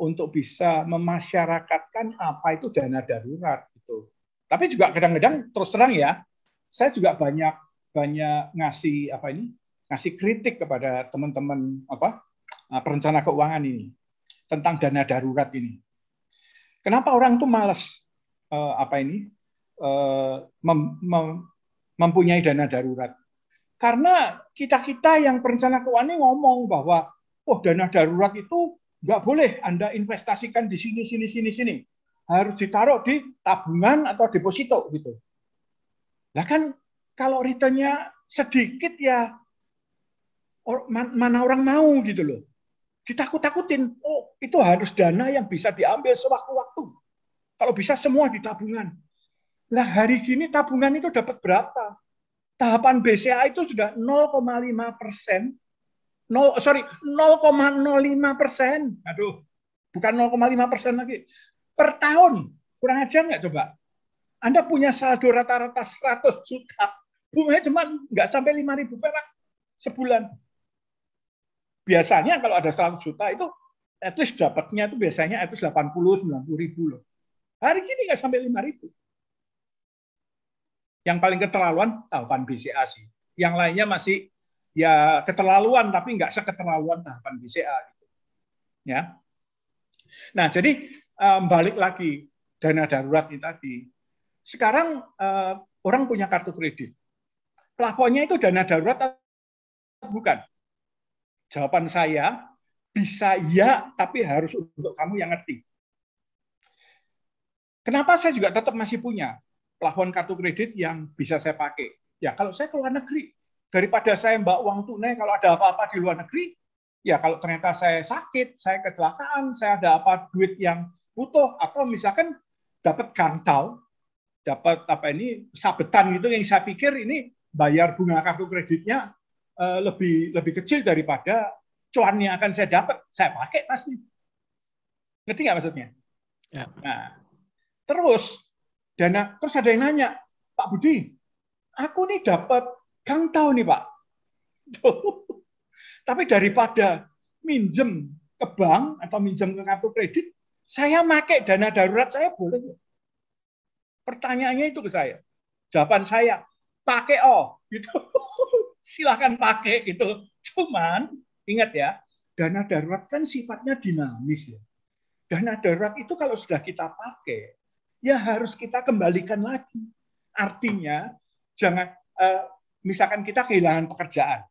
untuk bisa memasyarakatkan apa itu dana darurat. Gitu. Tapi juga kadang-kadang terus terang ya, saya juga banyak ngasih kritik kepada teman-teman perencana keuangan ini tentang dana darurat ini. Kenapa orang tuh malas mempunyai dana darurat? Karena kita yang perencana keuangan ini ngomong bahwa dana darurat itu nggak boleh Anda investasikan di sini. Harus ditaruh di tabungan atau deposito gitu. Lah kan kalau returnnya sedikit ya mana orang mau gitu loh. Ditakut-takutin, itu harus dana yang bisa diambil sewaktu-waktu. Kalau bisa semua di tabungan. Lah hari gini tabungan itu dapat berapa? Tahapan BCA itu sudah 0,5%. 0,05%. Aduh, bukan 0,5% lagi. Per tahun. Kurang ajar nggak coba? Anda punya saldo rata-rata 100 juta. Bunganya cuma nggak sampai 5.000 perak sebulan. Biasanya kalau ada 100 juta itu at least dapatnya itu biasanya at least 80-90 ribu loh. Hari ini nggak sampai 5.000. Yang paling keterlaluan tahapan BCA sih. Yang lainnya masih ya keterlaluan tapi nggak seketerlaluan tahapan BCA gitu. Ya. Nah, jadi balik lagi dana darurat ini tadi. Sekarang orang punya kartu kredit. Plafonnya itu dana darurat atau bukan? Jawaban saya, bisa ya, tapi harus untuk kamu yang ngerti. Kenapa saya juga tetap masih punya plafon kartu kredit yang bisa saya pakai? Ya, kalau saya ke luar negeri, daripada saya mbak uang tunai kalau ada apa-apa di luar negeri, ya kalau ternyata saya sakit, saya kecelakaan, saya ada apa duit yang butuh, atau misalkan dapat gantau, dapat sabetan gitu, yang saya pikir ini bayar bunga kartu kreditnya lebih kecil daripada cuan yang akan saya dapat, saya pakai pasti. Ngerti nggak maksudnya? Ya. Nah, terus ada yang nanya, Pak Budi, aku nih dapat gantau nih Pak. Tapi daripada minjem ke bank atau minjem ke kartu kredit, saya pakai dana darurat saya boleh. Pertanyaannya itu ke saya. Jawaban saya, pakai gitu. Silakan pakai gitu. Cuman ingat ya, dana darurat kan sifatnya dinamis ya. Dana darurat itu kalau sudah kita pakai, ya harus kita kembalikan lagi. Artinya jangan misalkan kita kehilangan pekerjaan.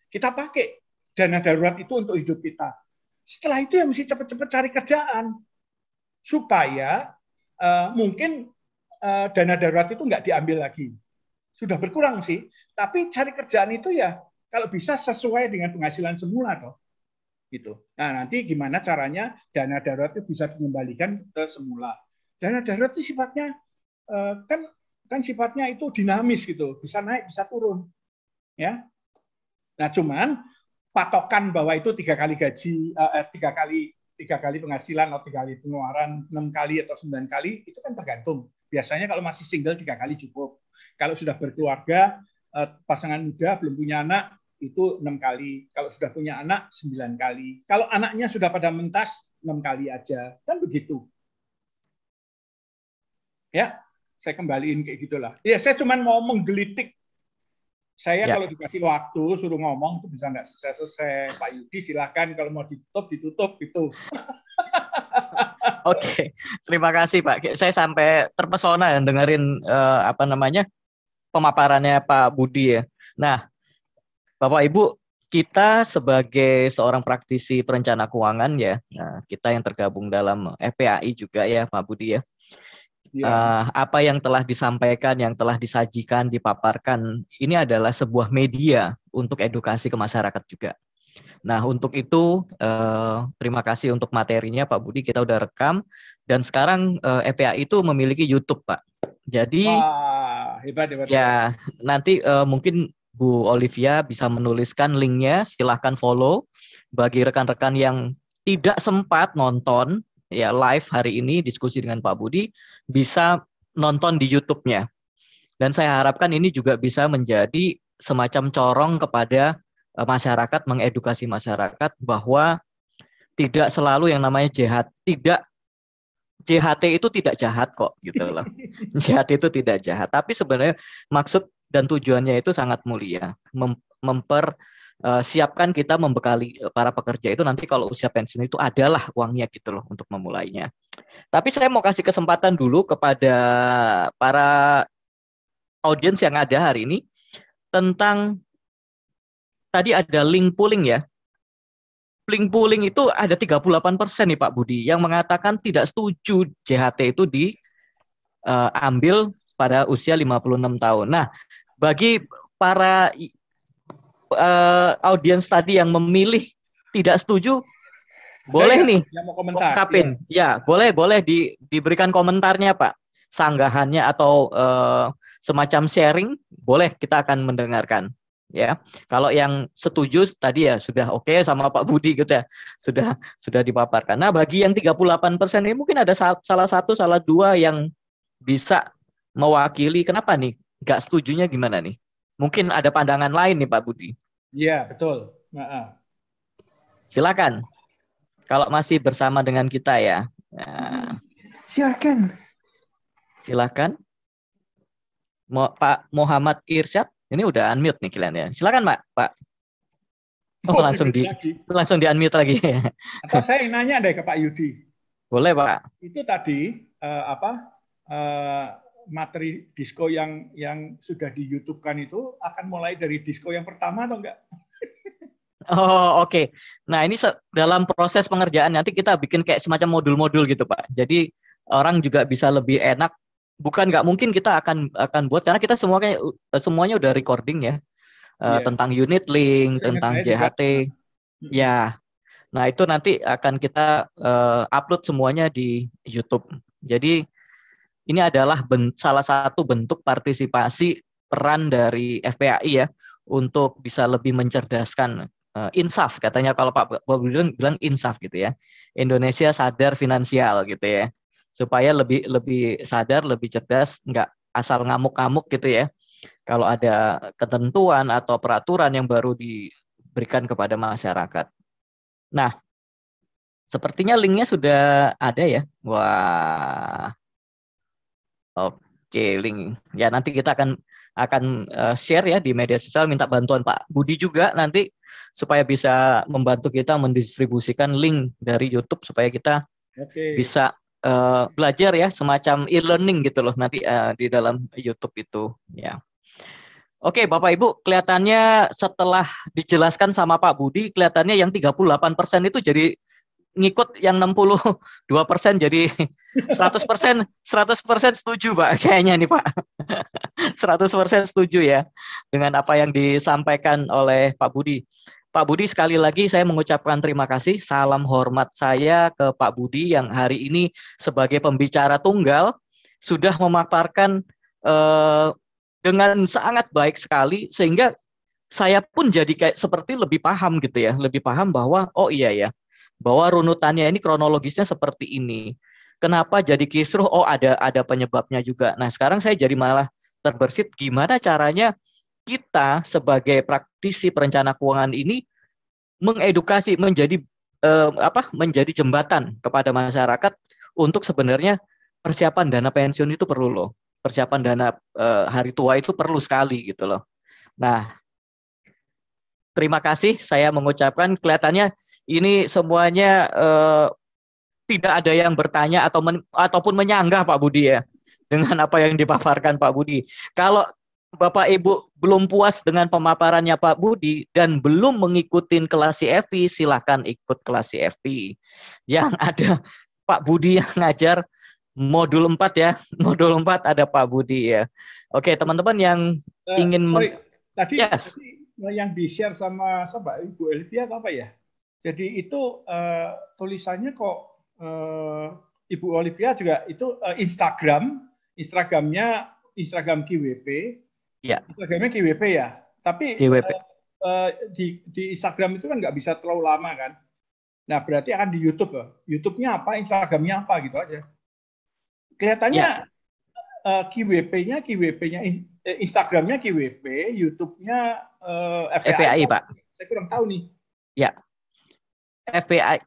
Kita pakai dana darurat itu untuk hidup kita. Setelah itu ya mesti cepat-cepat cari kerjaan supaya mungkin dana darurat itu nggak diambil lagi. Sudah berkurang sih, tapi cari kerjaan itu ya kalau bisa sesuai dengan penghasilan semula toh. Gitu. Nah, nanti gimana caranya dana darurat itu bisa dikembalikan ke semula. Dana darurat itu sifatnya kan sifatnya itu dinamis gitu, bisa naik, bisa turun. Ya. Nah, cuman patokan bahwa itu 3 kali gaji, 3 kali penghasilan atau 3 kali pengeluaran, 6 kali atau 9 kali itu kan tergantung. Biasanya kalau masih single 3 kali cukup. Kalau sudah berkeluarga, pasangan muda belum punya anak itu 6 kali. Kalau sudah punya anak 9 kali. Kalau anaknya sudah pada mentas 6 kali aja. Kan begitu. Ya, saya kembaliin kayak gitulah. Ya, saya cuma mau menggelitik. Saya kalau dikasih waktu suruh ngomong itu bisa nggak selesai. Pak Yudi silakan kalau mau ditutup gitu. Oke, terima kasih Pak. Saya sampai terpesona ya dengerin pemaparannya Pak Budi ya. Nah, Bapak Ibu, kita sebagai seorang praktisi perencana keuangan ya, nah, kita yang tergabung dalam FPAI juga ya Pak Budi ya. Apa yang telah disampaikan, yang telah disajikan, dipaparkan, ini adalah sebuah media untuk edukasi ke masyarakat juga. Nah, untuk itu terima kasih untuk materinya Pak Budi, kita udah rekam dan sekarang FPAI itu memiliki YouTube Pak. Jadi hebat. Ya, nanti mungkin Bu Olivia bisa menuliskan linknya, silahkan follow. Bagi rekan-rekan yang tidak sempat nonton ya live hari ini diskusi dengan Pak Budi, bisa nonton di YouTube-nya. Dan saya harapkan ini juga bisa menjadi semacam corong kepada masyarakat, mengedukasi masyarakat bahwa tidak selalu yang namanya JHT itu tidak jahat kok gitu loh. JHT itu tidak jahat, tapi sebenarnya maksud dan tujuannya itu sangat mulia. Siapkan kita membekali para pekerja itu nanti kalau usia pensiun itu adalah uangnya gitu loh untuk memulainya. Tapi saya mau kasih kesempatan dulu kepada para audiens yang ada hari ini tentang tadi ada link pooling ya. Link pooling itu ada 38% nih Pak Budi yang mengatakan tidak setuju JHT itu diambil pada usia 56 tahun. Nah, bagi para audiens tadi yang memilih tidak setuju, boleh nih yang mau komentar. Ya, boleh diberikan komentarnya Pak. Sanggahannya atau semacam sharing, boleh, kita akan mendengarkan. Ya, kalau yang setuju tadi ya sudah oke sama Pak Budi gitu ya, sudah dipaparkan. Nah, bagi yang 38% ini mungkin ada salah satu, salah dua yang bisa mewakili kenapa nih nggak setujunya gimana nih? Mungkin ada pandangan lain nih Pak Budi. Iya, betul. Silakan. Kalau masih bersama dengan kita ya. Nah. Silakan. Pak Muhammad Irsyad. Ini udah unmute nih kalian ya. Silakan Pak. Langsung di unmute lagi. Atau saya nanya deh ke Pak Yudi. Boleh Pak. Itu tadi materi disko yang sudah di YouTube-kan itu akan mulai dari disko yang pertama atau enggak? Oh oke. Nah ini dalam proses pengerjaan nanti kita bikin kayak semacam modul-modul gitu Pak. Jadi orang juga bisa lebih enak. Bukan nggak mungkin kita akan buat karena kita semuanya udah recording ya tentang unit link, tentang JHT. Ya, nah itu nanti akan kita upload semuanya di YouTube. Jadi ini adalah salah satu bentuk partisipasi peran dari FPAI ya untuk bisa lebih mencerdaskan insaf katanya kalau Pak bilang insaf gitu ya. Indonesia sadar finansial gitu ya. Supaya lebih sadar, lebih cerdas, nggak asal ngamuk-ngamuk gitu ya. Kalau ada ketentuan atau peraturan yang baru diberikan kepada masyarakat. Nah, sepertinya linknya sudah ada ya. Wah, oke link. Ya nanti kita akan share ya di media sosial. Minta bantuan Pak Budi juga nanti supaya bisa membantu kita mendistribusikan link dari YouTube supaya kita bisa belajar ya semacam e-learning gitu loh nanti di dalam YouTube itu ya. Oke Bapak Ibu, kelihatannya setelah dijelaskan sama Pak Budi kelihatannya yang 38% itu jadi ngikut yang 62% jadi 100% setuju Pak kayaknya nih Pak. 100% setuju ya dengan apa yang disampaikan oleh Pak Budi. Pak Budi, sekali lagi saya mengucapkan terima kasih. Salam hormat saya ke Pak Budi yang hari ini sebagai pembicara tunggal sudah memaparkan dengan sangat baik sekali sehingga saya pun jadi kayak seperti lebih paham gitu ya, lebih paham bahwa oh iya ya, bahwa runutannya ini kronologisnya seperti ini. Kenapa jadi kisruh? Oh ada penyebabnya juga. Nah sekarang saya jadi malah terbersit gimana caranya kita sebagai praktisi perencana keuangan ini mengedukasi menjadi menjadi jembatan kepada masyarakat untuk sebenarnya persiapan dana pensiun itu perlu loh. Persiapan dana hari tua itu perlu sekali gitu loh. Nah, terima kasih saya mengucapkan kelihatannya ini semuanya tidak ada yang bertanya ataupun menyanggah Pak Budi ya dengan apa yang dipaparkan Pak Budi. Kalau Bapak Ibu belum puas dengan pemaparannya Pak Budi dan belum mengikuti kelas CFP, silakan ikut kelas CFP. Yang ada Pak Budi yang ngajar modul 4 ya. Modul 4 ada Pak Budi ya. Oke, teman-teman yang ingin tadi yang di-share sama Ibu Elvia apa ya? Jadi itu tulisannya kok Ibu Olivia juga itu Instagram KWP. Ya. Instagramnya KWP ya. Tapi di Instagram itu kan nggak bisa terlalu lama kan. Nah berarti akan di YouTube ya. YouTube-nya apa, Instagram-nya apa gitu aja. Kelihatannya KWP-nya Instagram-nya KWP, YouTube-nya FPAI Pak. Saya kurang tahu nih. Ya. FPAI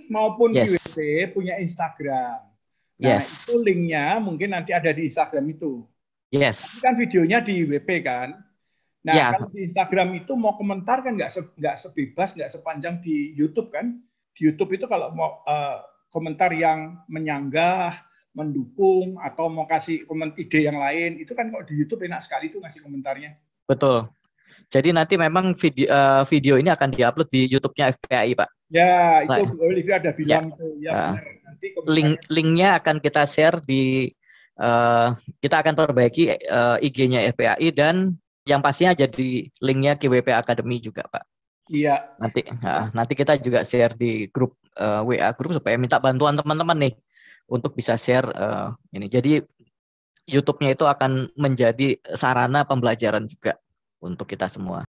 maupun KWP punya Instagram. Nah, itu linknya mungkin nanti ada di Instagram itu. Yes. Tapi kan videonya di WP kan. Nah, kalau di Instagram itu mau komentar kan nggak sebebas, nggak sepanjang di YouTube kan. Di YouTube itu kalau mau komentar yang menyanggah, mendukung, atau mau kasih ide yang lain, itu kan kalau di YouTube enak sekali itu ngasih komentarnya. Betul. Jadi nanti memang video ini akan diupload di YouTube-nya FPAI, Pak. Ya, itu Bu Olivia ada bilang itu. Ya, benar. Nanti linknya akan kita share di kita akan perbaiki IG-nya FPAI dan yang pastinya jadi linknya KWP Academy juga, Pak. Iya. Nanti kita juga share di grup WA grup supaya minta bantuan teman-teman nih untuk bisa share ini. Jadi YouTube-nya itu akan menjadi sarana pembelajaran juga untuk kita semua.